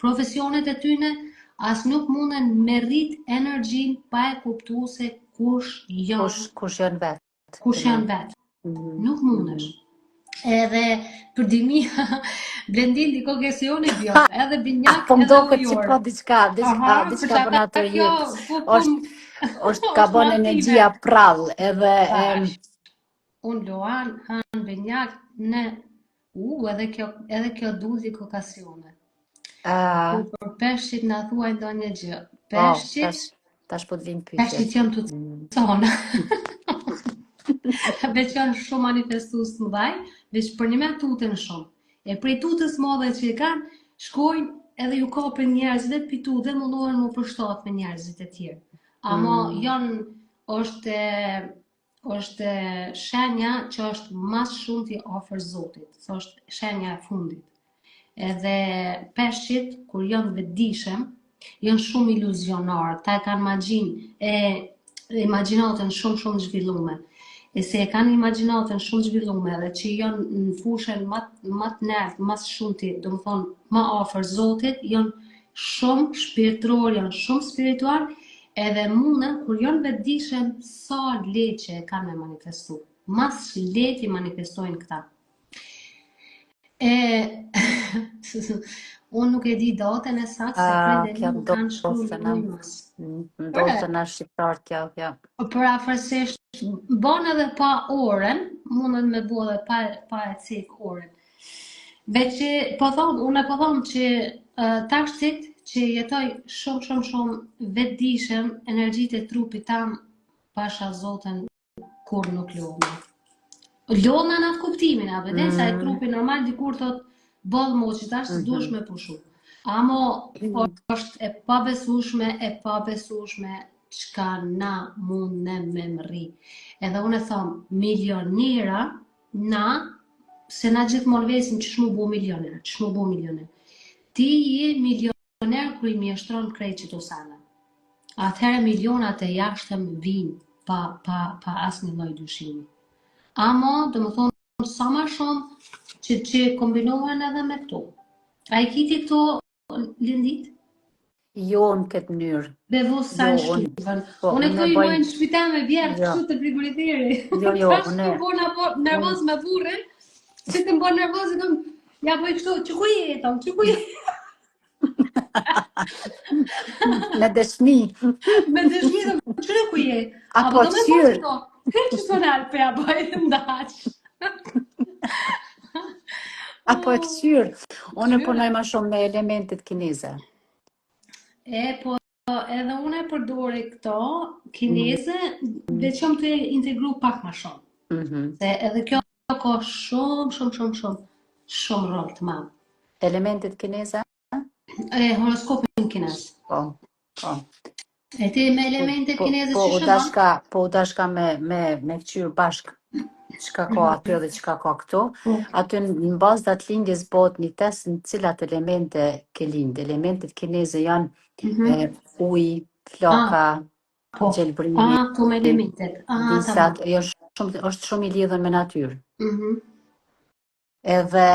profesionet e tyne, as nuk mundën me rrit energjin pa e kuptu se kush janë. Kush janë vetë. Kush janë vetë. Nuk mundesh. Edhe për dimia, Blendin diko kesioni bjot, edhe binjak, po edhe mdo këtë që ujor. po diçka për natër jetë. është ka bon energjia prall, edhe... Unë Luan, hanë binjak në... edhe kjo duzi kokasione. Për peshqit në thuaj ndo një gjë. Peshqit... Tash po të vim pyetje. Peshqit jam të cona. Veç janë shumë manifestus të mëdhaj, veç për një me tutën shumë. E prej tutës madhe që e kanë, shkojnë edhe ju kapën njerëzit e pitu dhe mundohen mu përshtat me njerëzit e tjerë. Ama janë, është shenja që është mas shumë t'i ofër Zotit, së është shenja e fundit. Edhe peshqit, kur janë vetëdijshëm, janë shumë iluzionar, ta e kanë imagjinatën shumë zhvillume. E se e kanë imagjinatën shumë zhvillume dhe që janë në fushën më të lartë, më shumë ti, do më thonë, më afër Zotit, janë shumë shpirtëror, janë shumë spiritual, edhe mundën, kur janë vetëdijshëm, sa letë që e kanë me manifestu. Mas letë i manifestojnë këta. Unë nuk e di datën e saktë, se prej nuk kanë shkruar në mas. Ndodhë të na shqiptar kjo. Për afërsisht, bon edhe pa orën, mundën me bo edhe pa e cek orën. Veç që, unë po thonë që tashtit që jetoj shumë vetëdijshëm, energjitë e trupit tam, pasha Zotën, kur nuk lodhë. Lodhë në atë kuptimin, a vëden, sa e trupi normal dikur thot, bëllë mo që tash s'dush me pushu. Amo është e pabesueshme çka na mundem me mri. Edhe unë e thom, milionera, se na gjithmonë vesim që shmu bu milioner. Ti je milioner kër i mjeshtron krejt që të sana. Atëherë milionat e jashtëm vinë pa asnjë lloj dyshimi. Amo, do më thonë, sa ma shumë që kombinohen edhe me këto. A i kiti këto lindit? Jo në këtë mënyrë. Bevos sa në shtypën. Unë këto i mojnë shpita me vjerë kështu të frigoriferi. Jo, Tash të bo nervoz me burën, që të mbo nervoz e kom, ja po i kështu, që ku jetam, që ku jetam? Me dëshmi. Me dëshmi dhe qëre ku jetë? Apo qyrë. Kërë që të nalë për ja bëjtë ndaqë. Apo e këqyrë. Unë punoj ma shumë me elementet kineze. Po edhe unë e përdori këto kineze, veçëm të integru pak ma shumë. Se edhe kjo ka shumë rol të madhë. Elementet kineze? Horoskopin kinez. Po. E ti me elementet kineze që shëman? Po u dashka me këqyrë bashkë. çka ka aty dhe çka ka këtu. Aty në bazë të atë lindjes bëhet një test në cilat elemente ke lind. Elementet kineze janë uji, flaka, Po. gjelbrimi, Këto me elementet. disat, Tamam. është shumë i lidhur me natyrë. Mhm. Edhe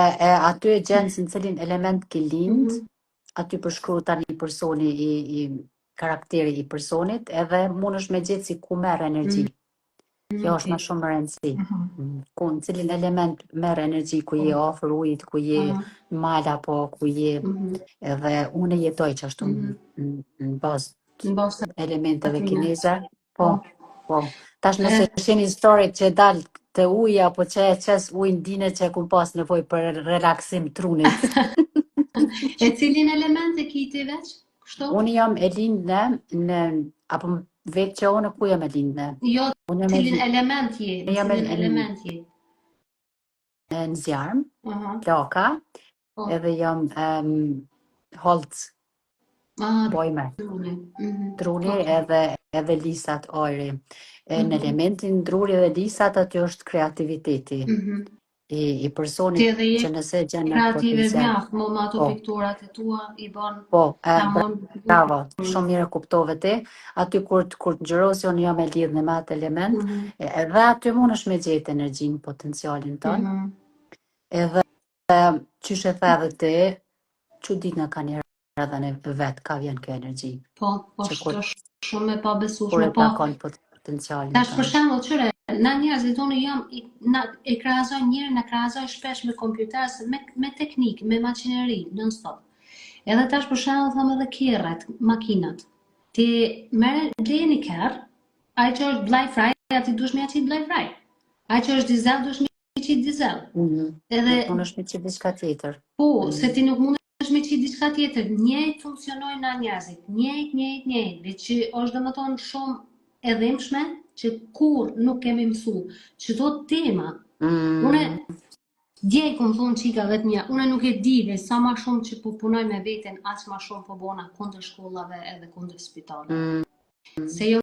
aty e gjenë se në cilin element ke lind, aty përshkruhet tani personi i karakteri i personit, edhe mund është me gjetë si ku merr energji. Kjo është më shumë rëndësi. Ku në cilin element merr energji, ku je afër ujit, ku je në mal apo ku je, edhe unë jetoj që ashtu në bazë Në bazë të elementeve atyre. kineze. Po. Tash nëse shihni historit që dalë të uji apo që e qes ujin dine që ku pas nevojë për relaksim trunit. E cilin element e ki ti veç? Kështu? Unë jam e lindë apo vetë që unë ku jam e lindë? Jo, Unë jam cilin element je? jam Cilin element je? në zjarm, Aha. plaka, Po. edhe jam holc, bojme, druni edhe lisat ajri. Në elementin druri dhe lisat aty është kreativiteti i personit Ti edhe je që nëse gjen në kreative potencial. mjaft, mo me ato pikturat e tua i bën Po, tamam. bravo, shumë mirë kuptove ti. Aty kur të ngjyrosi unë jam e lidhur me atë element, edhe aty mund është me gjetë energjinë, potencialin tonë. Edhe qysh e the edhe ti, çudit nga ka një edhe në vet ka vjen kjo energji. Po, është shumë e pabesueshme. Kur e takon potencialin. Tash për shembull, çure, na njerëzit unë jam e krahasoj njërin, e krahasoj shpesh me kompjuter, me teknikë, me makineri, non stop. Edhe tash për shembull them edhe kerret, makinat. Ti merr bleni kerr, ai që është blaj fraj, aty duhesh me aqit blaj fraj. Ai që është dizel, duhesh me aqit dizel. Edhe unë është me qit diçka tjetër. Po, se ti nuk mundesh me qit diçka tjetër. Njëjtë funksionojnë na njerëzit. Njëjtë, dhe që është domethënë shumë e dhimbshme që kur nuk kemi mësu çdo tema. Unë dje kom thonë qikave të mia, unë nuk e di dhe sa ma shumë që po punoj me veten, aq ma shumë po bona kundër shkollave edhe kundër spitaleve. Se jo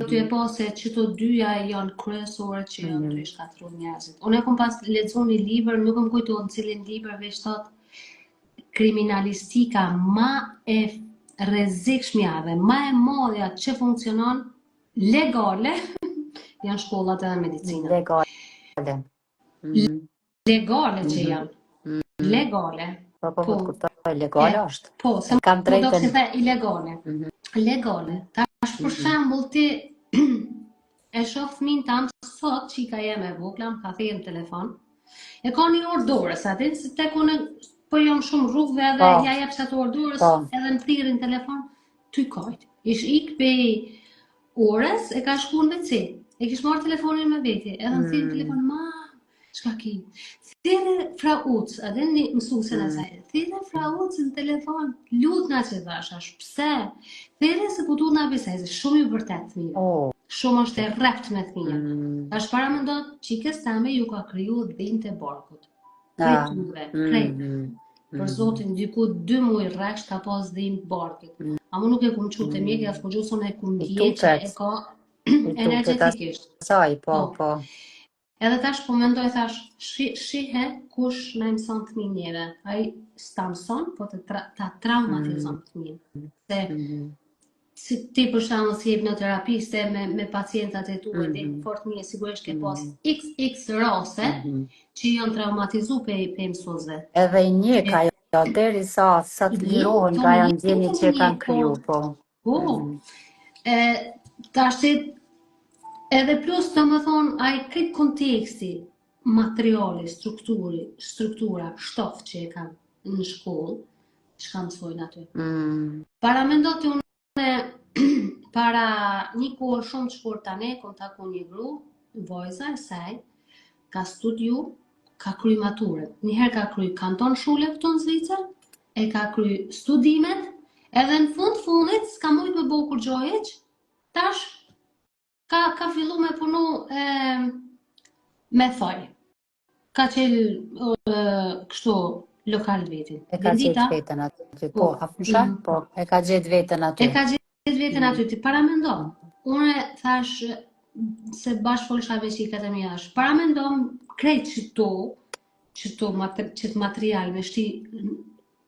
ty e po se qëto dyja janë kryesore që janë të shkatru njerëzit. Unë e kom pas lexuar një libër, nuk më kujtohet në cilin libër veç thot kriminalistika ma e rrezikshmja dhe ma e madhja që funksionon legale janë shkollat edhe medicina. Legale që janë. Legale. Po, kuptoj, legale është. Po, se kam do të the ilegale. Legale. Tash për shembull ti e shoh fëmin tam sot që ka jeme vogla, më ka thënë në telefon. E ka një orë dorës, atë se tek unë po jam shumë rrugëve edhe ja jep sa të orë dorës, edhe më thirrin telefon, ty kajt. Ish ik pe orës, e ka shkuar në WC. E kish marrë telefonin me vete, edhe më thirr telefon, ma, çka ki? Thirrë fra Uc, a dhe një mësuesen e saj. Thirrë fra Uc në telefon, lut na që dashash, pse? Thirrë se po duhet na besoj, shumë i vërtet fëmijë. Shumë është e rrept me fëmijë. Tash para mendon çikës tame ju ka kriju dhimbje të barkut. Krejt. Për zotin, diku 2 muaj rresht ka pas dhimbje barkut. Ama nuk e kum qu te mjekë, as kur gjusën e kum dje që e ka energetikisht. Saj, po. Edhe tash po mendoj thash, shihe kush na mëson fëmijëve. Ai s'ta mëson, po ta traumatizon fëmijën. Se ti për shembull si hipnoterapiste me pacientat e tuaj, dhe fort mirë sigurisht ke pas XX raste që janë traumatizuar pe mësuesve. Edhe një ka jo derisa sa të lirohen nga janë ndjenjë që kanë kriju, po. Tash edhe plus të më thonë, ai këtë konteksti, materiali, struktura, shtof që e kanë në shkollë, që kanë mësojnë aty. Para mendo të unë, para një kohë shumë të shkurt tani, kom taku një gru, vojza e saj, ka studiu, ka kry maturën. Njëherë ka kry kanton shule këtu në Zvicër, e ka kry studimet, edhe në fundit, s'ka mujt me bo kur gjoheq, tash, ka fillu me punu me thoj. Ka qelë kështu lokal vetin. E ka gjetë vetën aty, po, afusha? Po, e ka gjetë vetën aty. E ka gjetë vetën aty, ti para mendon. Unë thash, se bashkë folsha veç i këtë më jashtë. Para mendom krejt qëto material me shti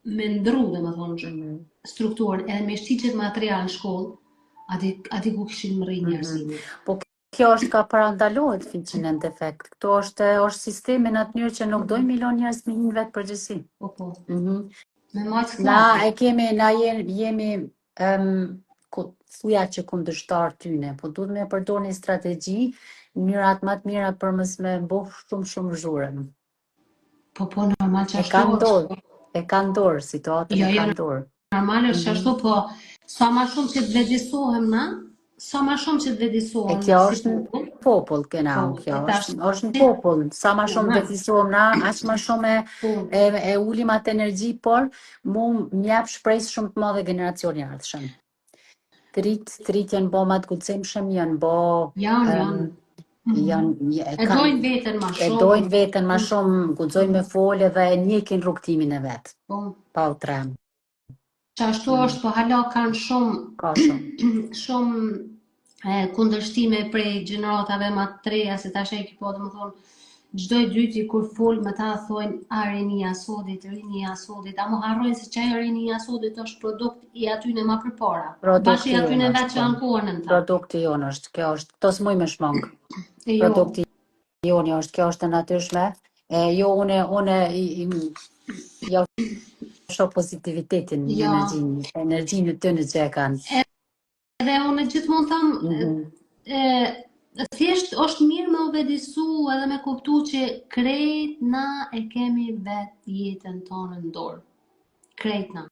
me ndru dhe më thonë strukturën edhe me shti qëtë material në shkollë, ati ku këshin më rrinë njerëzimit. Po kjo është ka parandalohet fiqin në defekt. Këto është sistemi në atë njërë që nuk dojnë milion njerëz me hinë vetë përgjësi. Po. Mhm. Me majtë Na jemi thuja që kundërshtar tyne, po duhet me përdor një strategji në mënyrat më të mira për mos me bëh shumë zhurëm. Po, normal që E ka ndorë, situatën e ka ndorë. Normal është ashtu, po sa ma shumë që të vedisohem na, sa ma shumë që të vedisohem kjo është në popull, kjo është në popull. Sa ma shumë vedisohem na, aq ma shumë e ulim atë energji, por mu mjap shpresë shumë të madhe generacioni ardhshëm. Trit janë bo ma të guximshëm, janë bo... E dojnë veten ma shumë. E dojnë veten ma shumë, guxojnë me folë dhe e njekin rrugtimin e vetë. Pa u trem. Që ashtu është, po hala kanë shumë kundërshtime prej gjeneratave ma të treja, se tash e ki po dhe më thonë, gjdoj dyti kur folë me ta thojnë a rinia sodit, a mu harrojnë se që e rinia sodit është produkt i aty në ma përpara. Bashkë i aty në vetë që anë kohën në ta. Produkti jonë është, kjo është, këto s'muj me shmangë. Produkti jonë është, kjo është të natyrshme. Jo, une jo shoh pozitivitetin, energjinë të në që e kanë. Edhe une gjithmonë thamë, thjesht është mirë me u vedisu edhe me kuptu që krejt na e kemi vetë jetën tonë në dorë. Krejt na.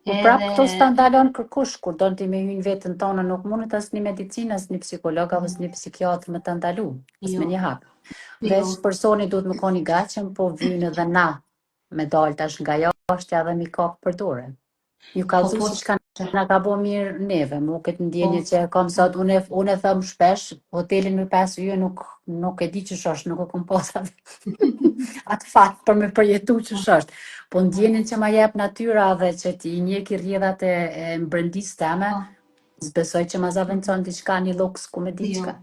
Po prapë këto s'tandalon kërkush, kur do t'i me hynë vetën tonë, nuk mundet as një medicinë, as një psikolog, as një psikiatr me t'andalu, as me një hap. Veç personi duhet më koni gaqen, po vynë edhe na me dalë tash nga jashtja dhe mi kapë për dore. Ju ka dhu si shka nga ka bo mirë neve, mu këtë ndjenje që kam sot, unë e thëmë shpesh, hotelin me 5 yje nuk e di që shosht, nuk e kom posat atë fatë për me përjetu që shosht. Po ndjenjen që ma jep natyra dhe që ti njeki rrjedhat e mbrëndis teme, zbesoj që ma zavencon diçka një luks ku me diçka.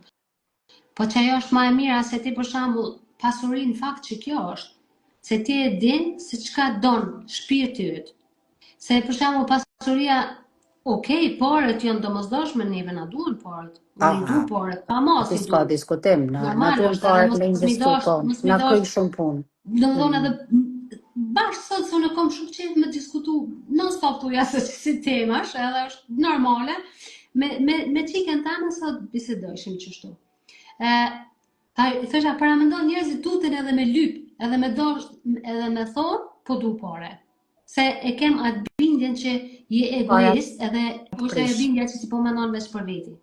Po që ajo është ma e mira, se ti për shambull pasurin fakt që kjo është, se ti e din se qka donë shpirti ytë. Se për shembull pasuria, parët janë domosdoshme, neve na duhen parët. Unë du parët, pa mos i du. Ska diskutim, na duhen parët me investu, po, na kryj shumë punë. Do më thonë edhe bashkë sot se unë kom shumë qenë me diskutu non stop tuja se si temash, edhe është normale, me qikën tane sot bisedojshim qështu. Thësha, para mendon njerëzit tuten edhe me lyp, edhe me thonë, po du pare. Se e kem atë bindjen që je egoist, edhe është e bindja që si po menon veç për veti.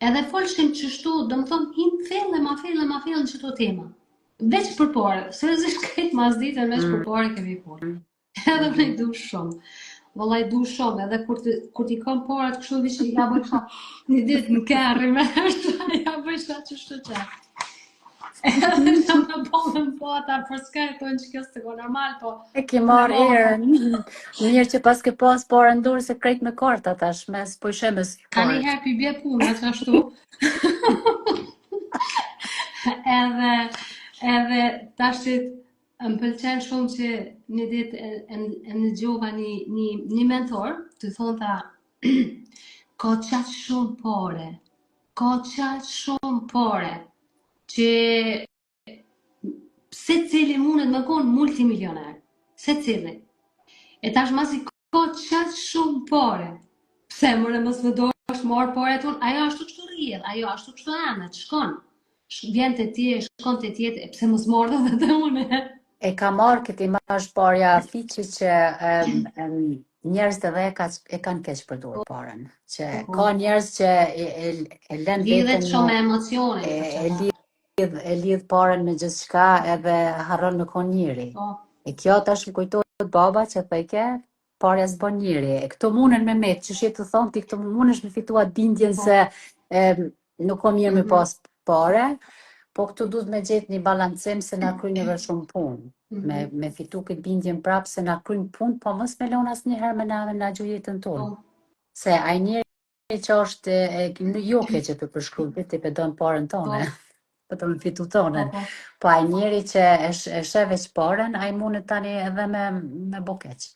Edhe folshim qështu, do më thonë, him fellë, ma fellë në qëto tema. Veç për pare, se rëzisht këtë mas ditën veç për pare kemi folë. Edhe me i du shumë. Vëllaj du shumë, edhe kur ti kom pare të kështu vishë, ja bësha një ditë në kërri me është, ja bësha qështu që. Edhe që më bëllën po ata për s'ka e tonë që kjo së të go normal, po... E ki marrë erën, mirë që pas ke pas parë ndurë se krejt me karta tash, mes po i shemes parë. Ka një herë pi bje puna që ashtu. Edhe tash që më pëlqen shumë që një ditë e në gjova një mentor, të thonë ta, ka qatë shumë pare, që se cili mundet me konë multimilioner, se cili. E tash masi ka qatë shumë pare, pse mëre mos më dosh marë pare tonë, ajo ashtu kështu rrjedh, ajo ashtu kështu anet, shkon. Vjen të tje, shkon të tjetë, pse mos marrë dhe të une. E ka marrë këti mash parja fiqi që njerëzit edhe e kanë keq përdorur parën. Që ka njerëz që e lën vetën... Lidhet shumë me emocione. E lidh parën me gjithçka edhe harron me kon njëri. E kjo tash më kujtohet baba që thëjke, parja s'bën njëri. E këto munen me met, që shqip të thonë ti këto munesh me fituat bindjen se nuk o mirë me pas pare, po këtu duhet me gjetë një balancim se na kryjnë edhe shumë punë. Me fitu këtë bindjen prapë se na kryjnë punë, po mos me lon asnjëherë me na gjujetën tonë. Se ai njeri që është jo keqe për përshkruajtë, ti pe don parën tonë. Po të më fitu tonën. Po ai njeri që e sheh veç parën, ai mundet tani edhe me bokeq.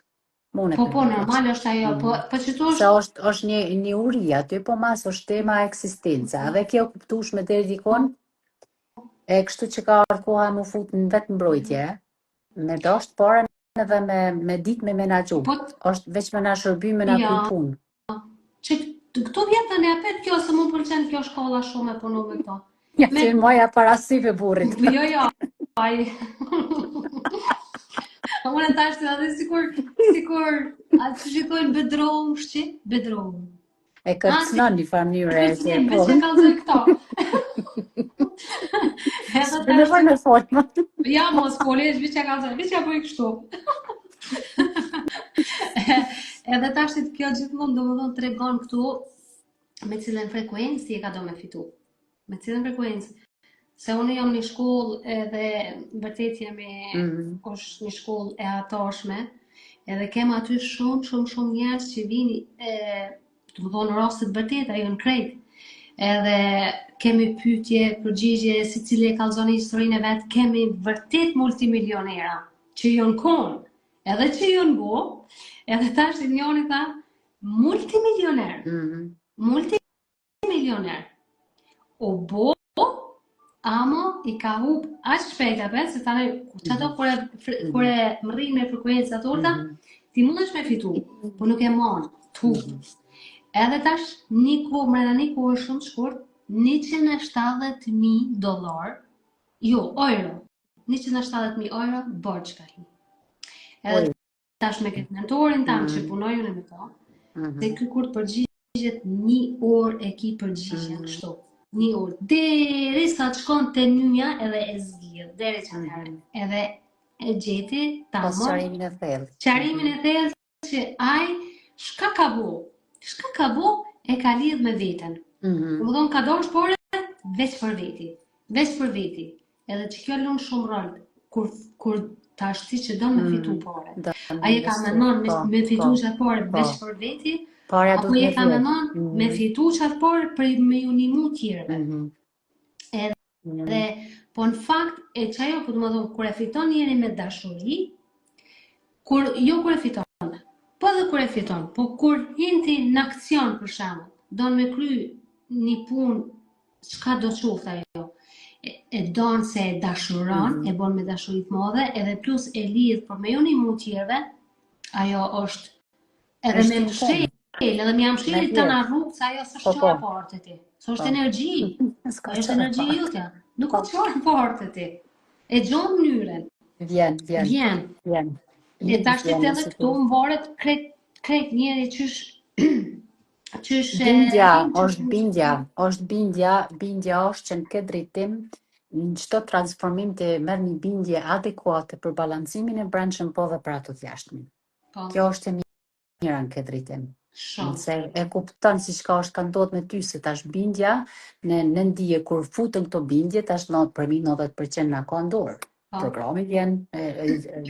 Po, normal është ajo, po që tu Se është një uri aty, po mas është tema eksistenca. Edhe kjo kuptueshme deri dikon, e kështu që ka ardhur koha më fut në vetë mbrojtje, me dosht parën edhe me ditë me menaxhu. Është veç me na shërby, me na kry punë. Që këtu vjet tani apet kjo se më pëlqen kjo shkolla shumë e punu me këto. Ja, që moja para syve burrit. Jo, ai. Unë tash të edhe sikur atë që shikojnë bedroom, bedroom. E kërcënon një farë mënyre. Veç e kallzoj këto. Edhe tash me forma. Ja, mos folesh, veç e kallzoj, veç e bëj kështu. Edhe tash kjo gjithmonë domethënë tregon këtu me cilën frekuencë ti e ka do me fitu. Me cilën frekuencë. Se unë jam një shkollë edhe vërtet është një shkollë e atashme, edhe kem aty shumë njerëz që vini, të më thonë rastet vërtet, ajo në krejt. Edhe kemi pyetje, përgjigje, si cili e kallzon historinë e vet, kemi vërtet multimilionera që janë konë, edhe që janë bo, edhe tash njëri tha multimilioner. Multimilioner. O bo, amo i ka hub aq shpejt apo se tani çato kur e mrrin me frekuenca të ulta, ti mundesh me fitu, po nuk e mon tu. Edhe tash një kohë shumë shkurt, $170,000, jo, euro. $170,000 borxh ka hi. Edhe tash me këtë mentorin tam që punojun me to, se ky kur përgjigjet 1 orë e ki përgjigjen kështu. 1 orë, deri sa të shkon të njëja edhe e zgjidh, deri që atëherë. Edhe e gjeti Pas qarimin e thellë. Qarimin e thellë që ai shka ka bo e ka lidh me veten. Më thonë ka dosh pore veç për veti. Edhe që kjo lun shumë rol, kur ta shti që do me fitu pore. Ai e ka menon me fitu që pore veç për veti, apo je ka menon me fitu qatë parë për me ju nimu tjerëve. Edhe, po në fakt, e qajo, po të më thonë, kur e fiton njeri me dashuri, kur e fiton, po dhe kur e fiton, po kur hinti në akcion për shamë, do në me kry një punë, çka do qoftë ajo, e donë se e dashuron, e bon me dashurit modhe, edhe plus e lidh për me ju nimu tjerëve, ajo është edhe me mshej, edhe mi jam shiri të nga rrugë, sa ajo së shqoa partë ti. Së është energji. Është energji jutja. Nuk o qërë partë ti. E gjonë mënyren. Vjen. E ta shtet edhe këtu më varet krejt njeri qysh është bindja është që në këtë drejtim në çdo transformim të merr një bindje adekuate për balancimin e brendshëm po dhe për ato të jashtëmin. Kjo është e mira në këtë drejtim. Se e kupton si çka është ka ndodhur me ty se tash bindja në ndije kur futën këto bindje tash për mi 90% na ka ndorë. Programi vjen,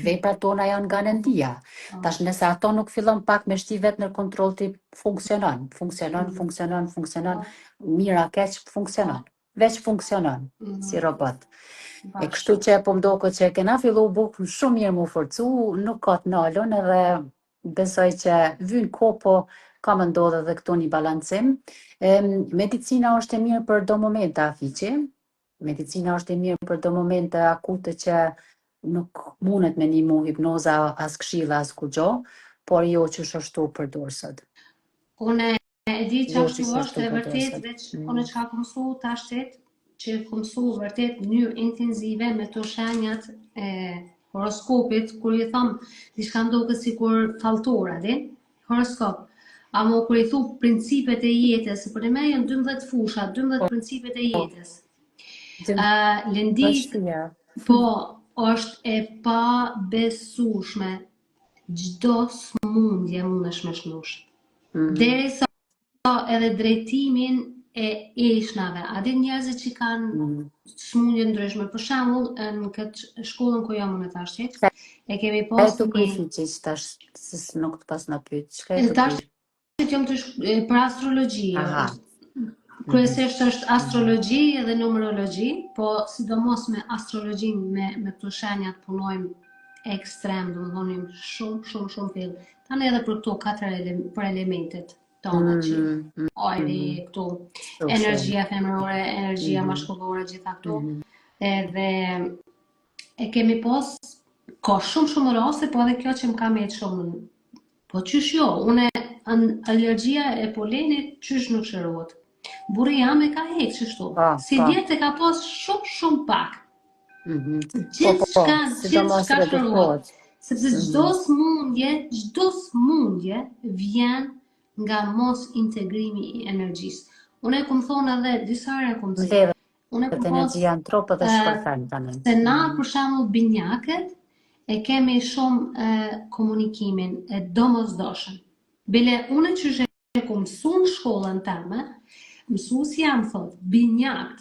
veprat tona janë nga nëndia. Tash nëse ato nuk fillon pak me shti vetë në kontroll ti funksionon, mira keq funksionon, veç funksionon si robot. E kështu që po mdoko që kena fillu bukë shumë mirë mu forcu, nuk ka të nalon edhe besoj që vynë kopo ka më ndodhe dhe këto një balancim. Medicina është e mirë për do momente afiqi. Medicina është e mirë për do momente akute që nuk mundet me një mu hipnoza as këshilla as kugjo, por jo që shështu për dorsët. Une e di që ashtu është e vërtet, veç une që ka këmësu të ashtet, që këmësu vërtet njërë intenzive me të shenjat horoskopit, kur i thamë, diçka ndoket si kur taltora, horoskop. Amo kur i thu principet e jetës, për e me janë 12 fusha, 12 principet e jetës. Lëndit, po, është e pa besushme, gjdo smundje mundesh me shnush. Deri sa edhe drejtimin e eshnave. A dit njerëzit që kanë smundje ndryshme. Për shembull, në këtë shkollën ku jam unë tashit, e kemi pas nuk të pas në pyet. jam për astrologji, Aha. kryesisht është astrologji edhe numerologji, po sidomos me astrologjin, me këto shenjat punojmë ekstrem, do të thonim shumë fill. Tani edhe për këto 4 për elementet tona që ajri, këto energjia femërore, energjia mashkullore, gjitha këto. Edhe e kemi pas, ka shumë raste, po edhe kjo që më ka met shumë. Po qysh jo, alergjia e polenit qysh nuk shërohet. Burri jam e ka hek qështu. Si djetë e ka pas shumë pak. Gjithë shka shërohet. Sepse çdo smundje vjen nga mos integrimi i energjisë. Unë e kum thonë edhe disa herë kum thënë. Unë e kum energjia në trup edhe shpërthen tani. Se na për shembull binjakët e kemi shumë komunikimin e domosdoshëm. Bile unë që e kum mësu në shkollën teme, mësuesja më thotë, binjakt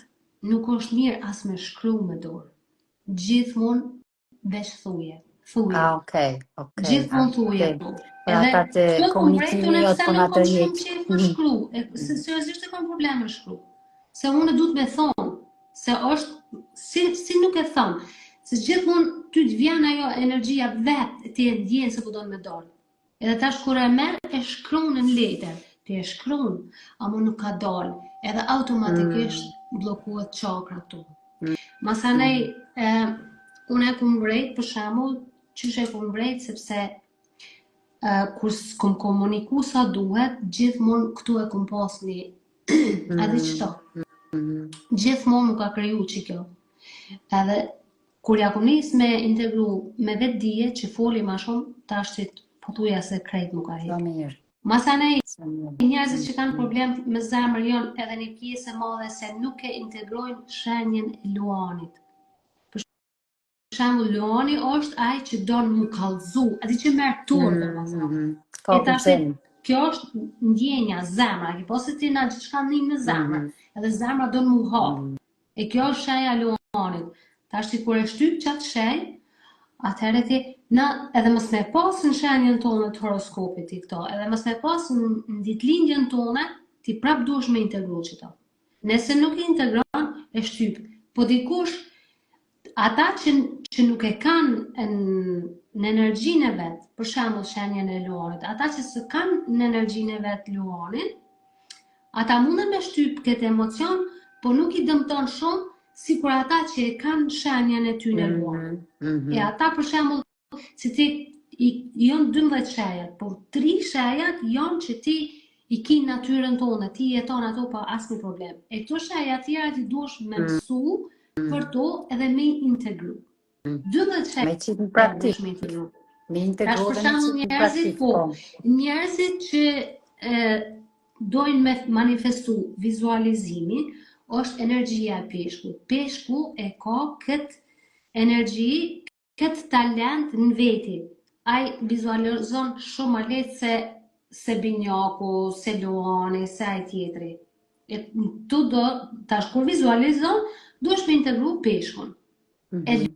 nuk është mirë as me shkru me dorë. Gjithmonë veç thuje. Okay. Gjithmonë thuje. Ata të komunikimi jot po na të jetë. Seriozisht e kam probleme me shkru. Se unë duhet me thonë, se është si nuk e thonë, se gjithmonë ty të vjen ajo energjia vetë ti e ndjen se po don me dorë. Edhe tash kur e merr e shkruan në letër, ti e shkruan, ama nuk ka dalë, edhe automatikisht bllokohet çakra këtu. Masanej unë e kum mbrejt për shembull, qysh e kum mbrejt sepse kur s'kum komuniku sa duhet, gjithmonë këtu e kum pas një edhe çto. Gjithmonë nuk ka kriju që kjo. Edhe kur ja kum nis me integru me vetë dije që foli ma shumë, tash po thuja se krejt nuk ka hek. Masanej njerëzit që kanë problem me zemër janë edhe një pjesë e madhe se nuk e integrojnë shenjën e luanit. Për shembull, luani është ai që don mu kallëzu, aty që merr turp domethënë. Kjo është ndjenja, zemra, po se ti na çka nin në zemër, edhe zemra don mu hap. E kjo është shenja e luanit. Tash ti kur e shtyp çat shenjë, atëherë ti edhe mos me pas në shenjën tonë të horoskopit ti këto, edhe mos me pas në ditëlindjen tonë, ti prap duhesh me integru qëto. Nëse nuk e integron, e shtyp. Po dikush, ata që nuk e kanë në energjinë e vetë, për shembull shenjën e luanit, ata që s'e kanë në energjinë e vetë luanin, ata mundën me shtyp këtë emocion, po nuk i dëmton shumë, si kur ata që e kanë shenjën e ty në luanit. E ata për shembull, si ti janë 12 shejat, por 3 shejat janë që ti i ki natyrën tonë, ti jeton ato pa asnjë problem. E këto shejat tjera ti duhesh me mësu për to edhe me integru. 12 shejat me qitë në praktik. Me integru dhe me qitë në praktik. Njerëzit që dojnë me manifestu vizualizimin, është energjia e peshkut. Peshku e ka këtë energji, këtë talent në veti. Ai vizualizon shumë më lehtë se binjaku, se luani, se ai tjetri. Tu do, tash kur vizualizon, duhesh me integru peshkun. E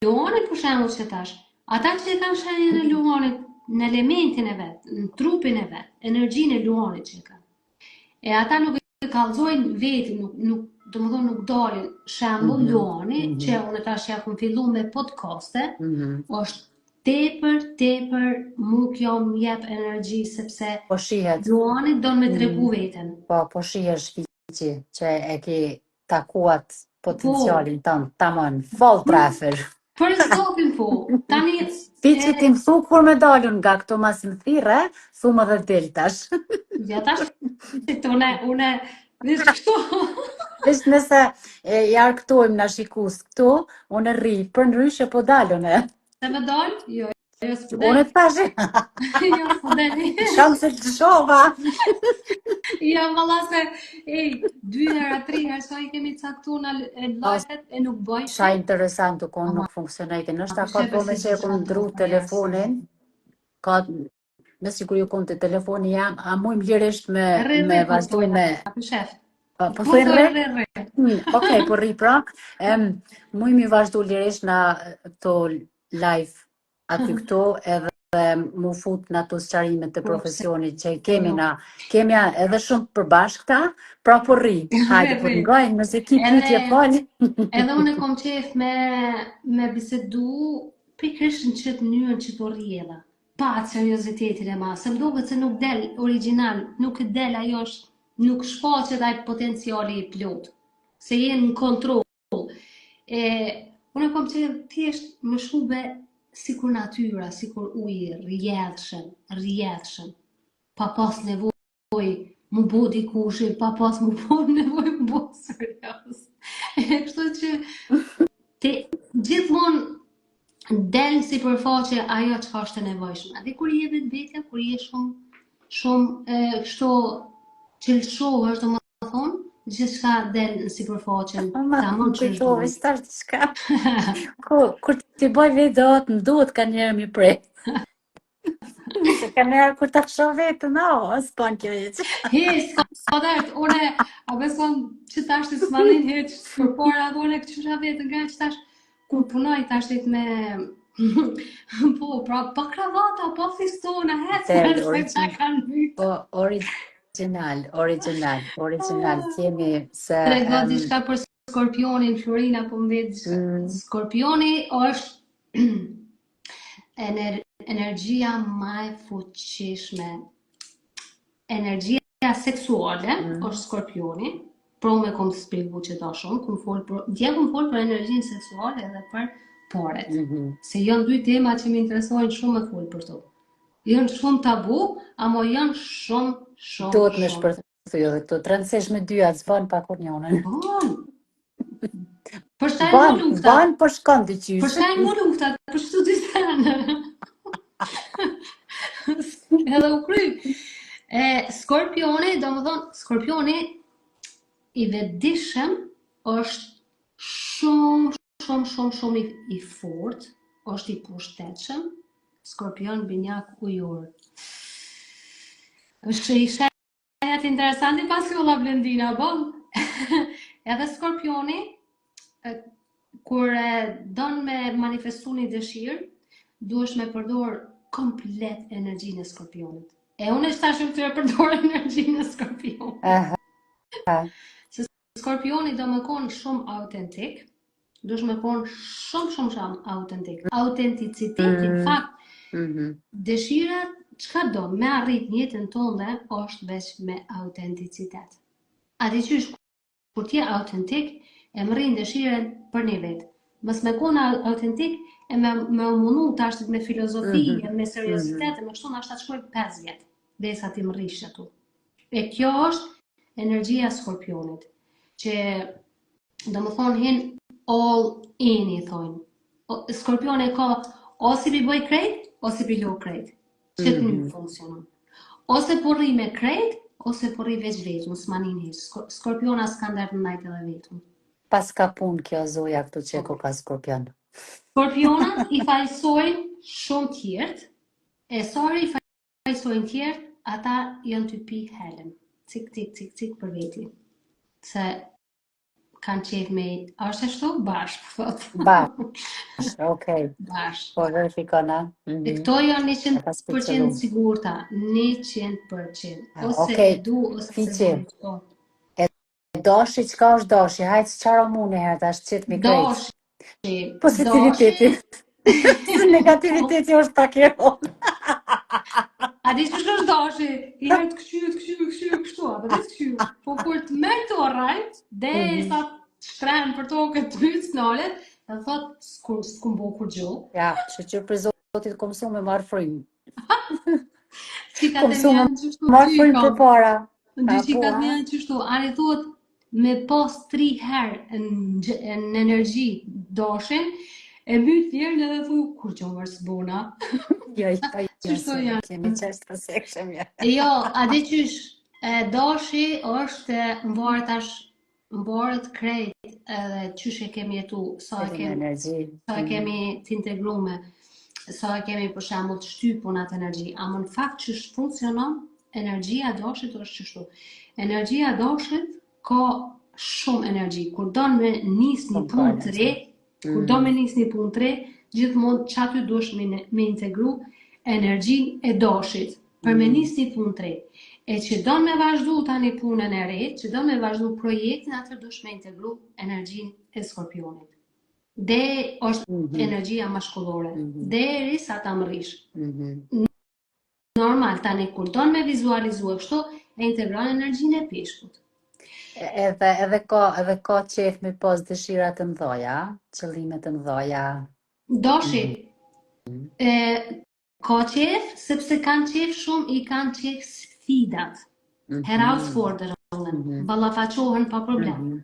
luani për shembull që tash, ata që kanë shenjën e luanit në elementin e vet, në trupin e vet, energjinë e luanit që kanë. E ata nuk kallëzojnë vetin, domethënë nuk dalin. Shembull luani, që unë tash ja kum fillu me podcaste, është tepër mu kjo më jep energji sepse luani don me tregu veten. Po shihesh fiqi që e ke takuat potencialin tënd, tamam, fall traffer. Për zotin po. Tani fiqi ti më thu kur me dalun nga këto mas më thirrë, thumë edhe del tash. Ja tash une Vesh këtu. Vesh nëse ja arktojmë na shikus këtu, unë rri, për ndryshe po dalën e. Se me dalë? Jo, s'pëdeli. Unë të pashe. Jo, s'pëdeli. Shamë se të shova. Jo, valla se, 2 herë, 3 herë, sa i kemi caktu në lajtet e nuk bëjtë. Qa interesant të konë nuk funksionajte. Nështë ka përme që e konë ndru telefonin, ka... Me sigur ju konë të telefoni jam, a mujmë lirisht me vazhdu me... Po thujnë rrë? Okej, po rri pra. Mujmë i vazhdu lirisht në to live aty këto edhe mu fut në ato sqarimet të Po, pse? profesionit që kemi edhe shumë përbashkëta, pra po rri. Hajde, po Rri. ngajnë, nëse ki pyetje Edhe fali. edhe unë kom qef me bisedu pikërisht në qëtë mënyrën që po rrjedha. Pa atë seriozitetin e ma, se më duket se nuk del original, nuk del ajo është, nuk shfaqet ai potenciali i plot, se jenë në kontroll. Unë kom qef thjesht më shube sikur natyra, sikur uji, rrjedhshëm, pa pas nevoj mu bo dikushi, pa pas mu bo nevoj mu bo serioz. Kështu që gjithmonë del si përfaqe ajo që është e nevojshme. Edhe kur je vetvetja, kur je shumë kështu qelëshohesh, domethënë, gjithçka del në sipërfaqen tamam që është Kujtove, duhet. s'tash diçka. Kur ti bëj video, më duhet ka njerë mi prej. Se ka njerë kur ta shoh vetën, s'pan kjo hiç. S'ka dert, une, a beson që tash të s'manin heq për para, dhe une këqysha vetën nga që tash, kur punoj tash me, po, pra, pa kravata, pa fistona, Del, se ta kanë mytë. Original, kemi se... Trego diçka për Skorpionin, Florina, po më diçka. Skorpioni është energjia më e fuqishme. Energjia seksuale është Skorpioni. Pro me kom të shpjegu që ta shumë, dje kom fol për energjinë seksuale edhe për paret. Se janë dy tema që më interesojnë shumë me fol për to. Janë shumë tabu, ama janë shumë. Duhet me shpërthy edhe këto, të rëndësish me dyja, s'ban pa kur njonën. Për shtaj më lufta. Ban, po shkon të qysh. Për shtaj më lufta, për shtu dy senë. Edhe u kry. Skorpioni, do më thonë, Skorpioni i vetëdijshëm është shumë i fort, është i pushtetshëm. Skorpion binjak ujor. Është i shenjat interesanti pas kjolla Blendina, bon. Edhe Skorpioni, kur don me manifestu një dëshirë, duhesh me përdor komplet energjinë e Skorpionit. Unë e shta shumë të përdor energjinë e Skorpionit. Se Skorpioni do më konë shumë autentik, duhesh me konë shumë autentik. Autenticiteti, në fakt, dëshirat, çka do me arrit njëtën tonë është veç me autenticitet. A di qysh, kur t'je autentik, e më rrinë dëshiren për një vetë. Mës me konë autentik, e me munu tash me filozofi, me seriozitet, me kështu në ashtë të shkoj 5 vjetë, dhe sa ti më rrish atu. E kjo është energjia Skorpionit, që do më thonë hin all in i thonë. Skorpioni ka ose pi bëj krejt, ose pi lo krejt. Që të një funksionon. Ose po rri me krejt, ose po rri veç vetën, s'manin hiç. Skorpiona s'ka ndër në najtë edhe vetën. Pas ka pun kjo zoja këtu që ka Skorpion. Skorpionat i fajsojnë shumë tjertë, e sari i fajsojnë tjertë, ata janë të pi helen. Cik për veti. Se kanë qef me, është e shtu? Bashkë, thot. Bashkë, okej. Bashkë. Po verifikona. Këto janë 100% sigurta, 100%. Ose Okej, du, ose Fiqi. Doshi, qka është doshi? Hajtë së qaro mu në herë, është qitë mi krejtë. Doshi. Pozitiviteti. Se negativiteti është pak e ronë. A di që është doshi? I herë të këshyu, kështu, apo të këshyu. Po kur të merë të rajt, dhe sa të shkrenë për to këtë të mytë s'nalet, dhe thot, s'kum bo kur gjo. Ja, shëqyrë për zotit komësu me marë frimë. Komësu me marë frimë për para. Dy qikat me janë qështu, ari thot, me pas 3 herë në energji doshin, e mytë tjerë dhe thu, kur gjo mërë s'bona. Jo, Qështu janë. Kemi qështë të sekshëm, ja. Jo, a di qysh, doshi është mbarët krejt edhe qysh e kemi jetu, sa e kemi t'integrume, sa e kemi për shembull të shtypun atë energji, ama në fakt qysh funksionon, energjia doshit është qështu. Energjia doshit ka shumë energji. Kur do me nis një punë të re, gjithmonë që aty duhesh me integru energjin e doshit, për me nis një punë të re. E që do me vazhdu tani punën e re, që do me vazhdu projektin, atër dush me integru energjin e Skorpionit. Dhe është energjia mashkullore. Deri sa ta mërish. Normal, tani kur do me vizualizu e kështu, e integron energjin e peshkut. Edhe ka qef me pas dëshirat të mdhaja, qëllimet të mdhaja. Doshi, ka qef, sepse kanë qef shumë, i kanë qef sfidat. Herausforderungen, ballafaqohen pa problem.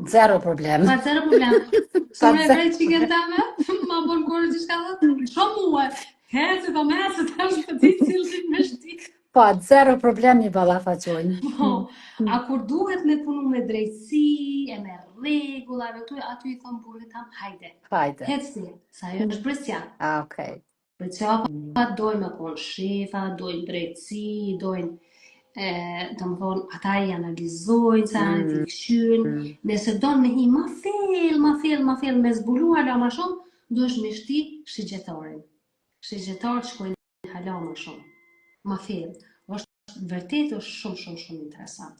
Zero problem. Pa zero problem. Sure e krejt qiken teme, ma bon kore që shka dhe, shumë muaj, heci do mesë, të është këti cilësit me shtik. Pa, zero problem i ballafaqojnë. Po, a kur duhet me punu me drejtësi, e me rregulla, aty i thonë burrit tam, hajde. Heci, sa jo është bresja. Okej. Bresja pa dojnë me konë shefa, dojnë drejtësi, dojnë të më thonë, ata i analizojnë, sa i këshyën, nëse donë me hi ma fel, me zbuluar la ma shumë, do është me shti shigjetorin. Shigjetar shkojnë hala ma shumë, ma fel. është vërtet është shumë interesant.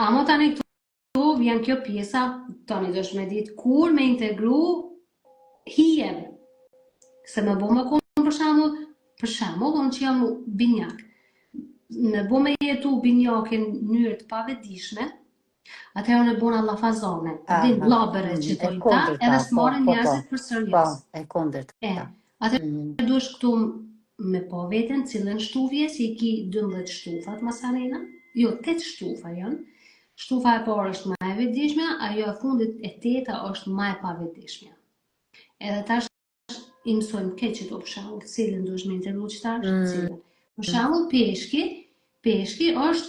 Amo tani këtu vjen kjo pjesa, tani do është me ditë, kur me integru hijen. Se me bo me konë për shembull, unë që jam binjak, në bo me jetu binjakin njërë të pavedishme, atëherë në bona lafazone, din blabere që të ta, edhe s'marrin njerëzit për sërjes. E kondërt. Atëherë duesh këtu me po veten cilën shtufje, si i ki 12 shtufat masanena, jo 8 shtufa janë, shtufa e parë është ma e vedishme, ajo e fundit e 8 është ma e pavedishme. Edhe tash i mësojmë këtë që do për shembull, cilën duesh me integru qëtar, cilën. Për shembull, peshki është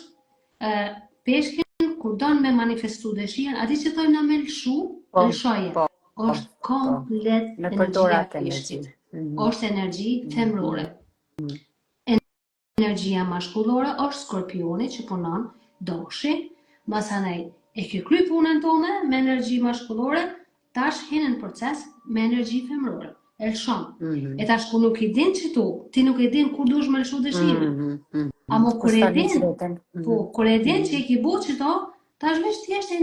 peshkin kur don me manifestu dëshirën, aty që thojnë na me lëshu, lëshoje. Është komplet energjia e peshkit. Është energji femrore. Energjia mashkullore është Skorpioni që punon doshi, masanej e ke kry punën tonë me energji mashkullore, tash hinë në proces me energji femrore. Elshon. E tash ku nuk i din që tu, ti nuk i din kur dush me lëshu dëshirën. Amo kur e din që i ki bu që to, tash vesh thjesht e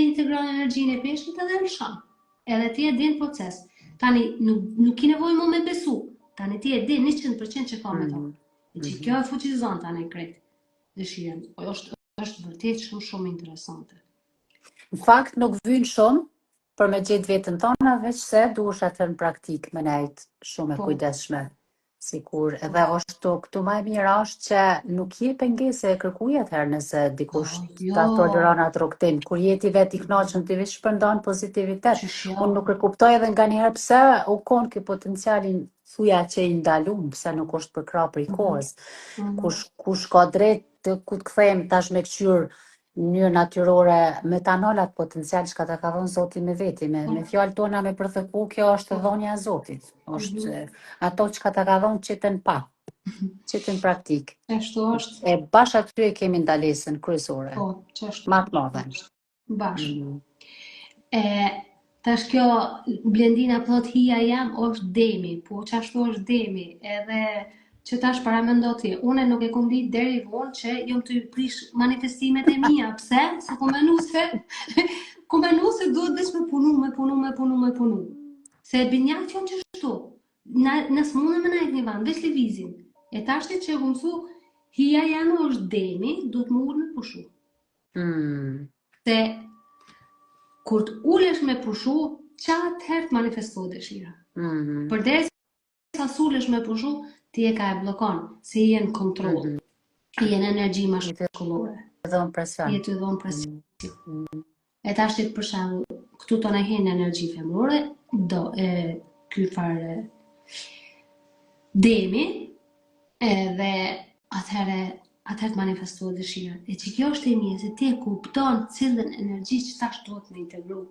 integron energjinë e peshkit edhe elshon. Edhe ti e din proces. Tani nuk i nevoj mu me besu. Tani ti e din 100% që ka me to. E që kjo e fuqizon tani krejt dëshirën. është vërtet shumë interesante. Në fakt nuk vynë shumë, për me gjithë vetën tona, veç se duhesh atë në praktik me nejtë shumë e kujdesshme. Sikur edhe është këtu më e mirë është që nuk je pengese e kërkuj atëherë nëse dikush ta toleron atë rrugtim. Kur jeti vetë i kënaqur ti vetë shpërndan pozitivitet. Unë nuk e kuptoj edhe nganjëherë pse u kon ky potencialin thuja që i ndalum, pse nuk është për krah i kohës. Kush ka drejt ku të kthejmë tash me kqyr në mënyrë natyrore metanolat potencial që ta ka dhënë Zoti me veti, me fjalë tona me përthëku, kjo është dhënia e Zotit. Është ato që ta ka dhënë qiten pa, qiten praktik. Ashtu është. E bash aty e kemi ndalesën kryesore. Po, ç'është. Ma të madhe. Bash. Tash kjo Blendina thot hija jam është demi, po çashtu është demi, edhe që tash para mendo ti, une nuk e kom ditë deri vonë që jom të prish manifestimet e mia, pse? Se kom menu se duhet veç me punu. Se binjak janë qështu, nësë mune me najt një vanë, veç lëvizin. E tashti që kom su, hija janë është demi, duhet më ullë me pushu. Se kur të ullesh me pushu, qatë herë të manifestu dëshira. Për dhe sa s'ullesh me pushu, ti e ka e blokon, se i e në kontrol, i e në energji mashkullore. I dhon presion. I të dhon presion. E ta shtet për shembull, këtu të në hinë energji femrore, ky farë demi, edhe atëherë të manifestuar dëshirën. E që kjo është e mirë, se ti e kupton cilën energji që tash duhet me integru.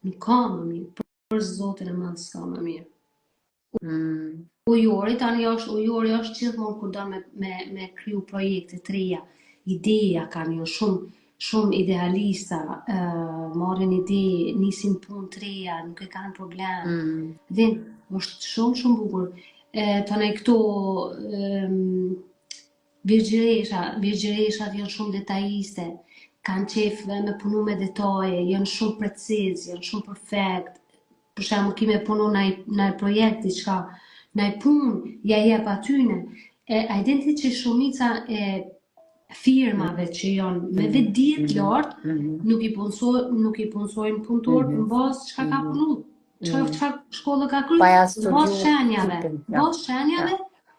Nuk ka më mirë, për Zotin e madh s'ka më mirë. Ujori ujori është gjithmonë kur do me kriju projekte të reja, ideja kanë jo shumë idealista, marrin ide, nisin punë të reja, nuk e kanë problem. Dhe është shumë bukur. Tonë këto virgjëreshat janë shumë detajiste, kanë qef me punu me detaje, janë shumë preciz, janë shumë perfekt. Për shembull, ki me punu në projekt diçka, në punë, ja jep atyne. A identi që shumica e firmave që janë me vetdijet lartë, nuk i punsojnë punëtor në bazë çka ka punu, çka shkollë ka Pa ja kryer, në bazë shenjave. Bazë shenjave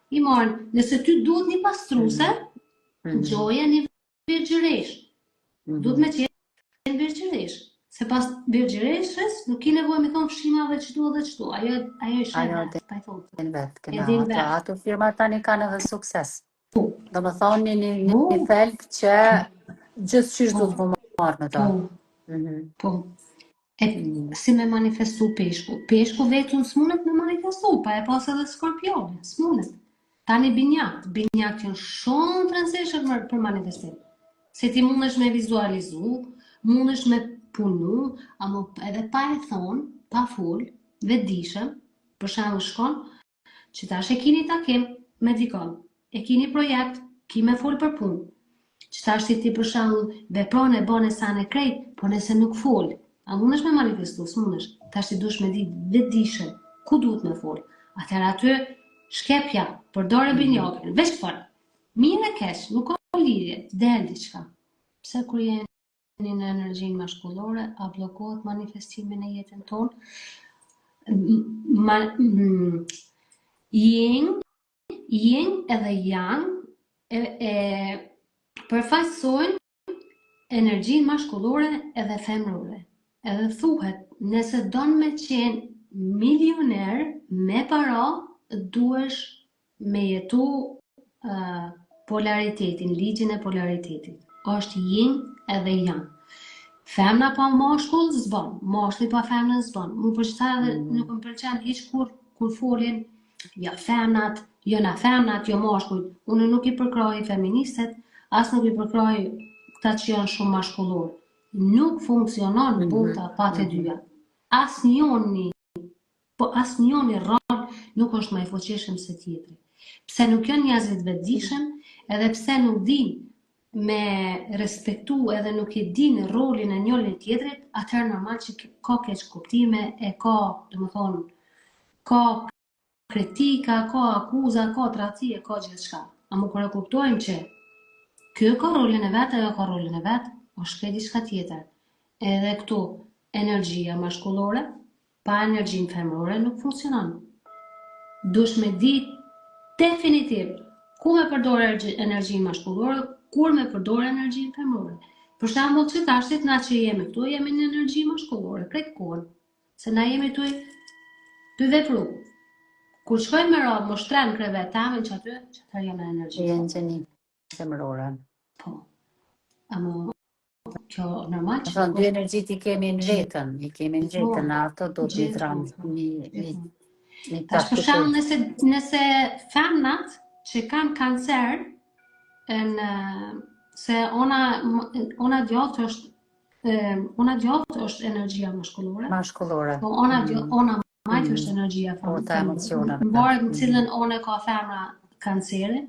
i marrin. Nëse ty duhet një pastruse, gjoja një virgjëresh. Duhet me qenë virgjëresh. Se pas virgjëreshës, nuk ki nevojë me thonë fshimave qëtu dhe qëtu. Ajo i shet vetë, pa i thonë. Ato firma tani kanë edhe sukses. Po. Do më thonë një felt që gjithë qysh du të marrë me ta. Po. Si me manifestu peshku? Peshku vetën s'munet me manifestu, pa e pas edhe skorpioni, s'munet. Tani binjakt janë shumë të rëndësishëm për manifestim. Se ti mundesh me vizualizu, mundesh me punu, ama edhe pa e thonë, pa full, vetëdijshëm, për shembull shkon, që tash e kini takim me dikon, e kini projekt, ki me fol për punë. Që tash ti për shembull vepron e bën e sa në krejt, por nëse nuk fol, a mundesh me manifestu, s'mundesh. Tash ti duhesh me ditë vetëdijshëm ku duhet me fol. Atëherë aty shkepja, përdore binjokën, veç fol. Mirë e keq, nuk ka lidhje, del diçka. Pse kur jeni në energjinë mashkullore, a bllokohet manifestimi në jetën tonë? Yin edhe yang përfaqësojnë energjinë mashkullore edhe femrore. Edhe thuhet, nëse don me qenë milioner me para, duhesh me jetu polaritetin, ligjin e polaritetit. Është yin edhe yang. Femna pa mashkull s'ban, mashkulli pa femnën s'ban. Mu përshta edhe nuk më pëlqen hiç kur folin, ja femnat, jo na femnat, jo mashkullit. Unë nuk i përkroj feministet, as nuk i përkroj këta që janë shumë mashkullor. Nuk funksionon bota pa të dyja. Asnjëri rrallë nuk është më i fuqishëm se tjetri. Pse nuk janë njerëzit vetëdijshëm, edhe pse nuk din me respektu edhe nuk e din rolin e njëri tjetrit, atëherë normal që ka keq kuptime, e ka, domethënë, ka kritika, ka akuza, ka tradhti, ka gjithçka. Ama kur e kuptojmë që ky ka rolin e vet, ajo ka rolin e vet, është ke diçka tjetër. Edhe këtu energjia mashkullore pa energjinë femrore nuk funksionon. Dush me ditë definitiv ku me përdor energjinë mashkullore, kur me përdor energjinë femrore. Për shembull, që tashit na që jemi këtu, jemi në energji mashkullore, krejt kohën. Se na jemi tu vepru. Kur shkojmë me radhë, më shtren krevet tamin që aty jam në energji. Jenë që një femrore. Po. Ama kjo normal që... Thonë, dy energjit i kemi në vetën, ato do t'i tranë një tash për shembull, nëse femnat që kanë kancer, se ona djathtë është energjia mashkullore. Po ona majtë është energjia femrore. Mbarë në cilën ona ka femra kancerin,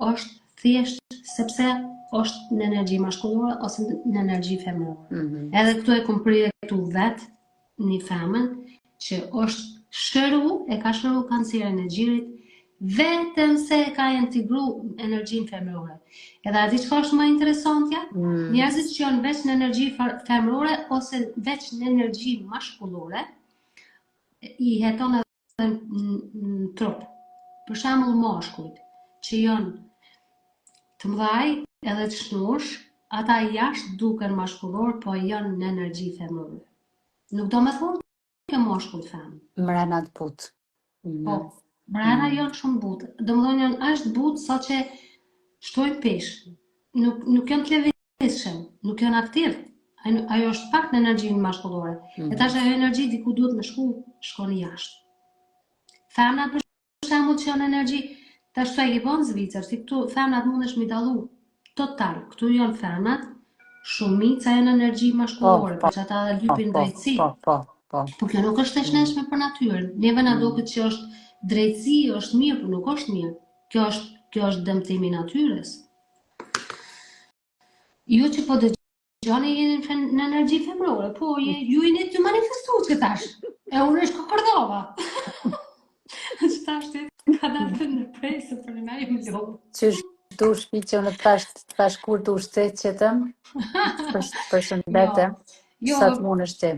është thjesht sepse është në energji mashkullore ose në energji femrore. Edhe këtu e kumprirë këtu vetë një femën që është e ka shëru kancerin e gjirit, vetëm se ka integru energjinë femrore. Edhe a di çka është më interesantja? Njerëzit që janë veç në energji femrore ose veç në energji mashkullore, i heton edhe në trup. Për shembull mashkullit, që janë të mëdhaj edhe të shnursh, ata jashtë duken mashkullor, po janë në energji femrore. Nuk do me thonë ke mashkull femë. Mrena të butë. Po, mrena janë shumë butë. Domethënë janë ashtë butë sa që shtojnë peshë. Nuk janë të levishëm, nuk janë aktiv. Ajo është pak në energjinë mashkullore. E tash ajo energji diku duhet me shkon jashtë. Femnat për shembull që janë energji, tash këtu e ke bën Zvicër, si këtu femnat mundesh mi dallu total. Këtu janë femnat, shumica janë energji mashkullore, për që ata dhe lypin drejtësi. Po. Po kjo nuk është e shneshme për natyrën. Neve na duket që është drejtësi, është mirë, por nuk është mirë. Kjo është dëmtimi i natyrës. Ju që po dëgjoni jeni në energji femrore, po ju jeni të manifestuar që tash. E unë është kokordova. Që tash ti ka dalë në presë për në i milion. Qysh du shpi që në tash kur du shtet që tëm? Përshëndetem. Jo, Sa të mund është ti?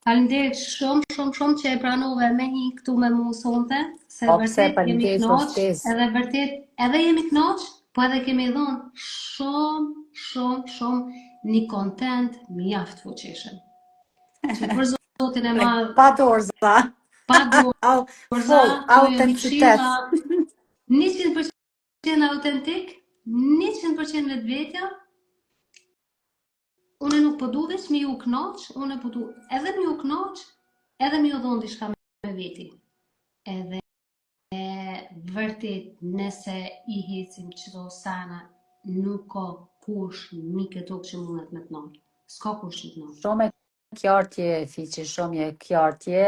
faleminderit shumë që e pranove me një këtu me mua sonte, se Po, pse, vërtet jemi faleminderit për knoq, ftesë. edhe vërtet edhe jemi knoq, po edhe kemi dhënë shumë një content mjaft fuqishëm. Që për zotin e madh, Pa dorza. pa dorza, Full, autenticitet. 100% autentik, 100% vetvetja. Unë nuk po du veç me ju knoq, unë po du edhe me ju knoq, edhe me ju dhon diçka me veti. Edhe vërtet nëse i hecim çdo sana, nuk ka kush mik e tokë që mundet me të knoq. S'ka kush që të knoq. Shumë e qartje, Fiqi, shumë e qartje,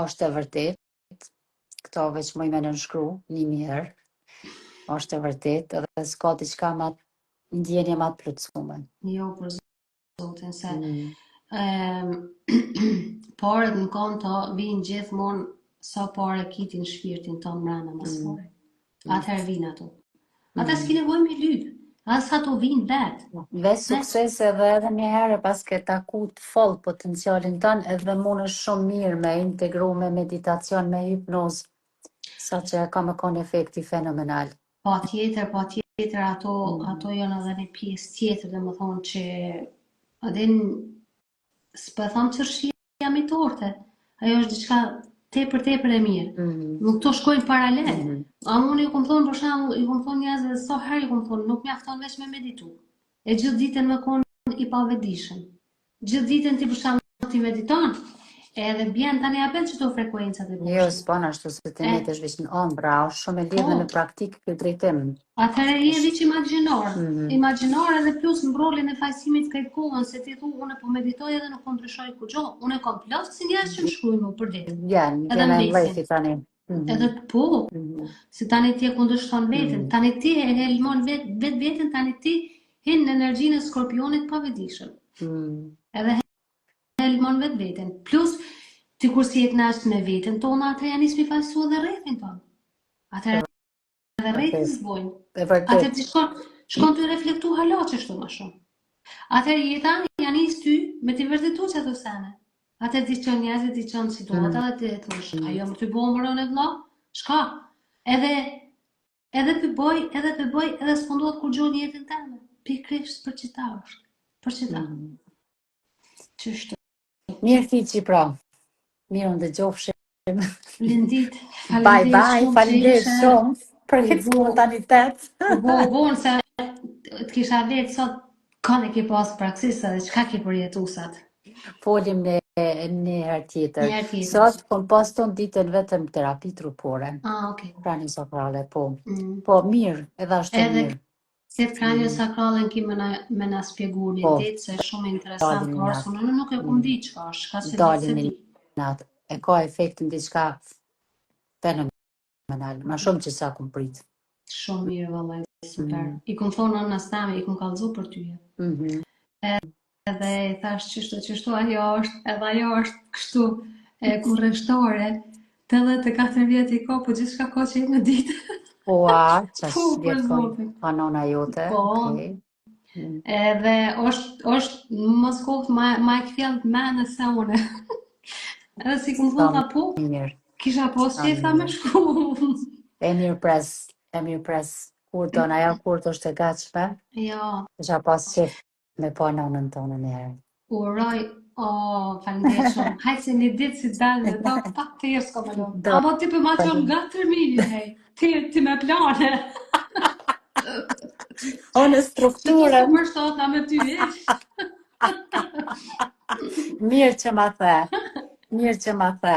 është e vërtet. Këto veç më i me nënshkru, një mirë. Është e vërtet, edhe s'ka diçka ma ndjenje ma të plotësume. Jo, për zotin, se parët në konto vinë gjithmonë sa pare kitin shpirtin tonë mrena më sfore. Atëherë vinë ato. Ata s'ki nevojë me lyp. As ato vinë vetë. Veç sukses edhe një herë pas ke taku të foll potencialin tënë, edhe mund është shumë mirë me integru me meditacion, me hipnoz, sa që ka me konë efekti fenomenal. Pa tjetër, ato janë edhe një pjesë tjetër, dhe më thonë që adin s'pe thonë qërshia mi torte. Ajo është diçka tepër e mirë. Nuk to shkojnë paralel. A unë i kom thonë, për shembull, i kom thonë njerëzve, sa herë i kom thonë, nuk mjafton veç me meditu. E gjithë ditën me konë i pavetëdijshëm. Gjithë ditën ti për shembull ti mediton, edhe bjen tani apet që to frekuencat e Jo, s'pon ashtu se të net është veç në ëmbra, është shumë e lidhur në praktikë këtë drejtim. Atëherë je veç imagjinar. Imagjinar edhe plus në rolin e fajsimit këtë kohën, se ti thu, unë po meditoj edhe nuk po ndryshoj kurrë. Unë kam plot si njerëz që më shkruajnë më për ditë. Janë vërtet tani. Edhe po, se tani ti e kundërshton veten, tani ti e helmon veten, tani ti hin në energjinë e skorpionit pavetëdijshëm. Edhe helmon veten. Plus ti kur si e kënaq me veten tonë, atë janë nismi falsu edhe rrethin tonë. Atëherë edhe rrethi zbojnë. Atëherë ti shkon të reflektu hala çështu më shumë. Atëherë jeta janë nis ty me të vërtetuar çato sene. Atëherë ti çon njerëzit, ti çon situata dhe ti thosh, ajo më ty bëu mëron e vëlla, shka. Edhe pëboj, edhe s'pundohet kur gjon jetën tënde. Pikërisht për çita është. Për çita. Çështë. Mirë Fiqi pra. Mirë unë dëgjofshim. Lindit. Bye, faleminderit shumë për këtë spontanitet. Bon, se të kisha vetë sot kanë e ki pas praksisë dhe çka ki përjetusat. Folim në një herë tjetër. Sot kom pas ton ditën vetëm terapi trupore. Okay. Kranios sakrale, po. Po mirë, edhe ashtu mirë. Këtë kranios sakrale ki me na spjegu një ditë, se shumë interesant ka arsu, në nuk e kum di çka është, ka se ditë se di. Natë, e ka efektin diçka fenomenal, ma shumë që sa kum prit. Shumë mirë, vallaj, super. I kum thonë në stame, i kum kallëzu për tyje. Edhe i thash qështu ajo është kështu kurreshtore, 84 vjet i ka, po gjithçka ka që i në ditë. Ua, qash vjet ka nona jote. Po. Edhe është mos kohët ma e këfjellë mene se une. Edhe si kum thonë po, kisha pos që i tha me shku. E mirë pres, kur tonë, ajo kur të është e gatshme. Jo. Kisha pas që me po nonën tonë një herë. Uroj, faleminderit shumë. Hajtë se një ditë si dalë dhe do pak të jesë s'ka më lonë. Apo ti për ma qonë nga tërmini, hej. Ti me plane. O në strukturën. Që të shtot nga me ty ishë. Mirë që ma the.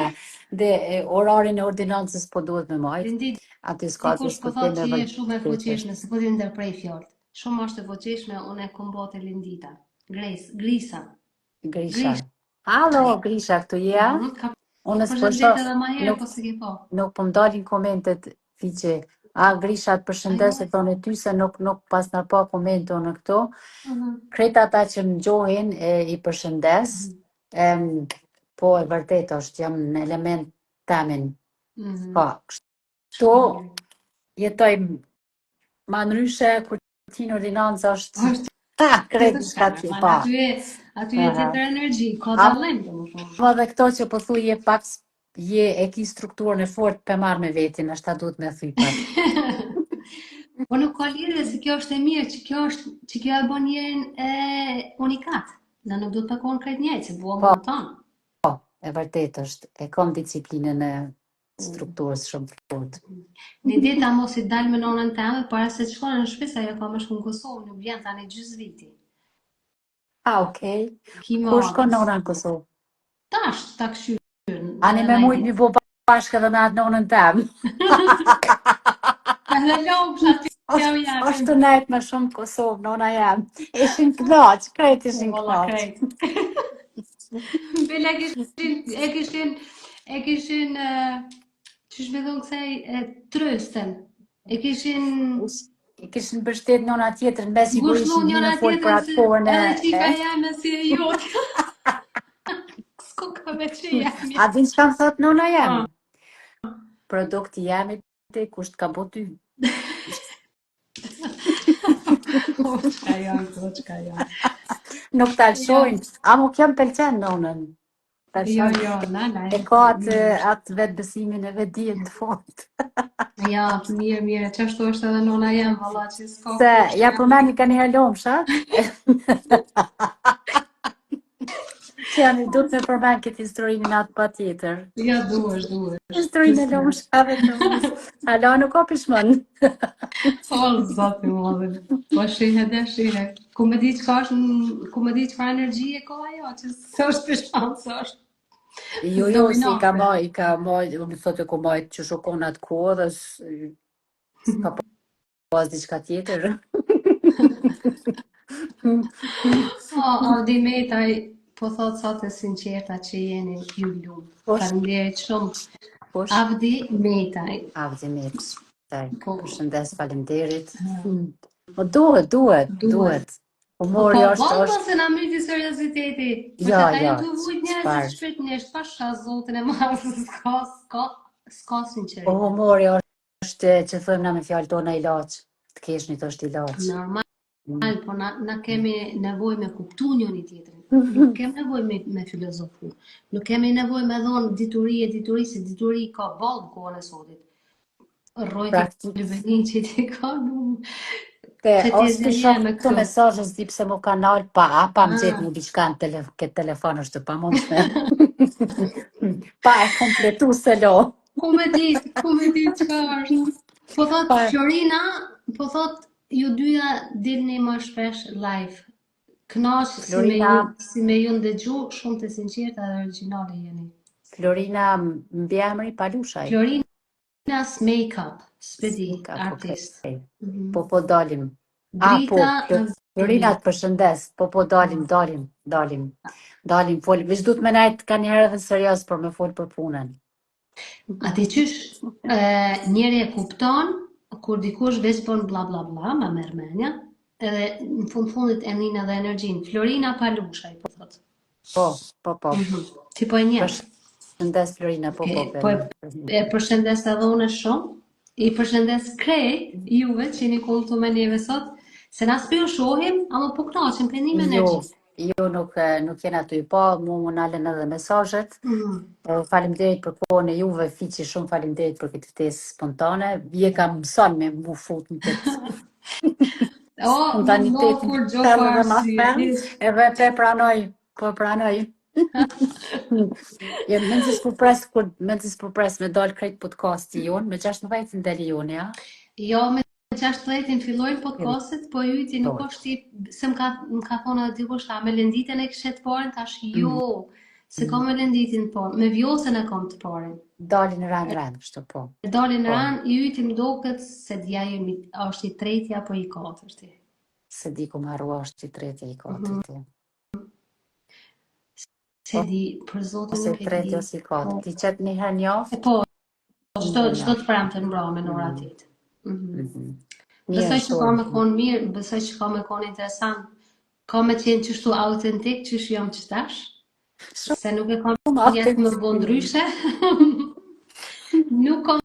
Dhe orarin e ordinancës po duhet me majtë. Rindit, dikush po thot që je shumë e fuqishme, se po ti ndërprej fjallë. Shumë është e fuqishme, unë e kom bote Lindita. Grisa. Alo, Grisha, këtu je? Ka Unë s'po përshëndet shoh, edhe ma herë, nuk, po se ke po. nuk po m'dalin komentet fiqe. Grisha, të përshëndes e thonë ty se nuk pas në pa komente në këto. Kreta ata që më gjohin i përshëndes. Po, e vërtet është, jam në element temin. Po, kështu jetoj ma nryshe, kur ti në ordinancë është... Krejt shka ti, po. Aty e tjetër energji, ka A- dallim, domethënë. Po dhe këto që po thuj je pak je e ki strukturën e fort për marrë me vetin, është ta duhet me thuj pak. Po nuk ka lidhje se kjo është e mirë, që kjo e bën njerin unikat. Na nuk do të takon krejt njëjtë, se bua Po, më tonë. e vërtet është, e kom disiplinën e strukturës shumë fort. Një ditë a mos i dalë me nonën teme, para se të shkojnë në shtëpi, sa ajo ka më shku në Kosovë, nuk vjen tani gjys viti. Okej. Ki Kur shkon madhës. nona në Kosovë? Tash, ta këshyrën. Ani me mujt mi bo bashkë edhe me atë nonën tem. Edhe lopsh aty jam japim. Është të nejtë me shumë Kosovë, nona jam. Ishin knaq, krejt ishin Valla knaq. krejt. Bela e kishin, qysh me thonë kësaj, trösten. E kishin I kishin mbështet nona tjetër, në mes i ngushëllu ishin njëra hinë fol për tjetrën atë se kohën edhe e... qika jame si e jotë. S'ko ka me që jam. A din që kam thot nona jam? Produkti jemi te kusht ka bo ty. Qka janë. Nuk të alshojnë, a mu kjo më pëlqen nonën. Jo, na. E ka atë vetë besimin e vetë dijen të fort. Ja, mirë, qashtu është edhe nona jam, valla që s'ka Se, kush. ja përmeni ka një halom, shat? Që janë i du të me përmen këtë historinë në atë pa tjetër. Ja, duhesh. Historinë e lomë shave të mësë. Hala nuk ka pishmën. O, zati madhe. Po shihe. Ku me di çka energji e ka ajo, që s'është pishman, s'është. Jo, si i ka moj, unë thotë ku moj që shokon atë kohë dhe s'ka pas diçka tjetër. Avdi Metaj, po thot sa të sinqerta që jeni ju lumë. Faleminderit shumë. Kush? Avdi Metaj. Avdi Met. Po. Përshëndes, faleminderit. Po duhet. Humori Po, është... se na myti serioziteti. Po Ja, që ta ju të vujt njerëzit çfarë? shpejtnisht, pasha zotin e madh, s'ka sinqeritet. Humori është që thëmë na me fjallë tona ilaç. Të kesh një të është ilaç. Normal, po na kemi nevojë me kuptu njëri tjetrin. Nuk kemi nevojë me filozofu. Nuk kemi nevojë me dhonë dituri, se dituri ka ballë në kohën e sotit. Rrojti Lëbenin që ti ka nuk... Te, ose të shoh këto mesazhe s'di pse mu kanal pa më gjetë një diçka në këtë telefon është të pamundshme. Pa e kompletu se lo. Ku me dit çka është. Po thot Florina, po thot ju dyja dilni më shpesh live. Kënaq si me ju ndëgju, shumë të sinqerta dhe origjinale jeni. Florina mbiemri Palushaj. Florina Makeup, spedi, artist. Po dalim. Florina të përshëndes, po dalim. Dalim, fol. Vish du të me najtë ka njëherë dhe serios, për me fol për punën. Ati qysh njeri e kupton, kur dikush veç bën bla bla bla, ma mërmenja, edhe në fundit e njën edhe energjin. Florina Palushaj, po thot. Po. Ti po e njeh. Përshëndes Florina, po. E përshëndes edhe unë shumë, i përshëndes krejt juve që jeni kultu me neve sot, se na s'pi u shohim, ama po knaqim për një energji. Jo, nuk jena të i pa, mu nalen edhe mesazhet. Faleminderit për kohën e juve, fiqi shumë faleminderit për këtë ftesë spontane. Je kam mëson me mu fut në këtë spontanitetin. Kur gjo ka edhe pe pranoj. Mencis përpres me dal krejt podcasti jonë, me 16 deli jonë, ja? Jo, me 16 fillojnë podcastet, po jyti nuk është se më ka thonë edhe dikush, a me lënditën e këshet parën, tash jo, se ka me lënditin parën, me vjosën e kam të parën. Dalin rand, kështu po. Dalin rand, i jyti më doket se dja jemi, është i tretja apo i katërti. Se di ku marrua është i tretja i katërti. Se di, për zotin Ose nuk e tretë di. ose katë. Po, Ti qëtë një herë njoftë, po, një çdo herë çdo të njoftë. premte në mbrëmje në ora 8. Mirë, Besoj që ka me shumë. konë mirë, besoj që ka me konë interesant. Ka me qenë qështu autentik, qësh jam qëtash, se nuk e kam Shumë jetë me bo autentik. ndryshe. Nuk kam,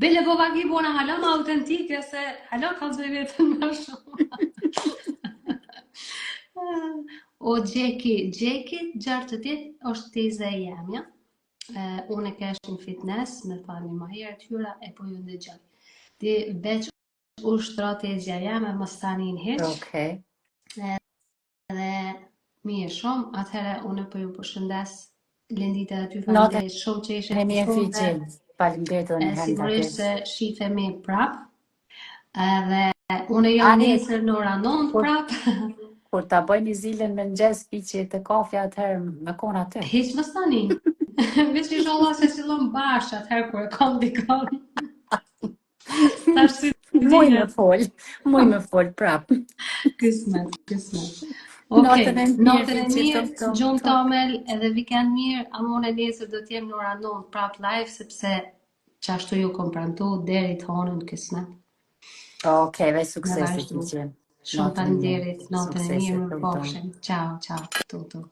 bile po vaki bona hala më autentike, se hala kam të vetën më shumë. O Gjeki, gjartë të ditë është teze e jemja. Unë e kesh në fitness, me thani ma herë tyra, e po ju ndëgjoj. Ti veç u shtrategja jeme, më stani në heq, Okej. edhe mirë shumë, atëherë unë po ju përshëndes, Lindit e ty Natën faleminderit shumë që ishe e mirë këtu, figjim. Faleminderit edhe një herë nga sigurisht se keq. shifemi prap, edhe unë jam Ani, nesër në ora 9 kur, prap. kur ta bëj një zilën me mëngjes piqje të kafe atëherë me kon aty. Hiç më stani. Veç inshallah se sillon bash atëherë kur e kam dikon. Tash si Muj me dihet. fol, muj me fol prap. Kismet, kismet. Natën e Okej, mirë natën e fiqje mirë, top top gjumë top. tamel edhe vikend mirë, amon e nesër do t'jem në ora 9 prap live, sepse qashtu ju kom prantu deri të honën kismet. Okej, vaj Me suksese vazhdu. fiqje. Shumë Natën e mirë. faleminderit, natën e mirë, Suksese më top top. pofshim. Ciao, ciao, tu tu.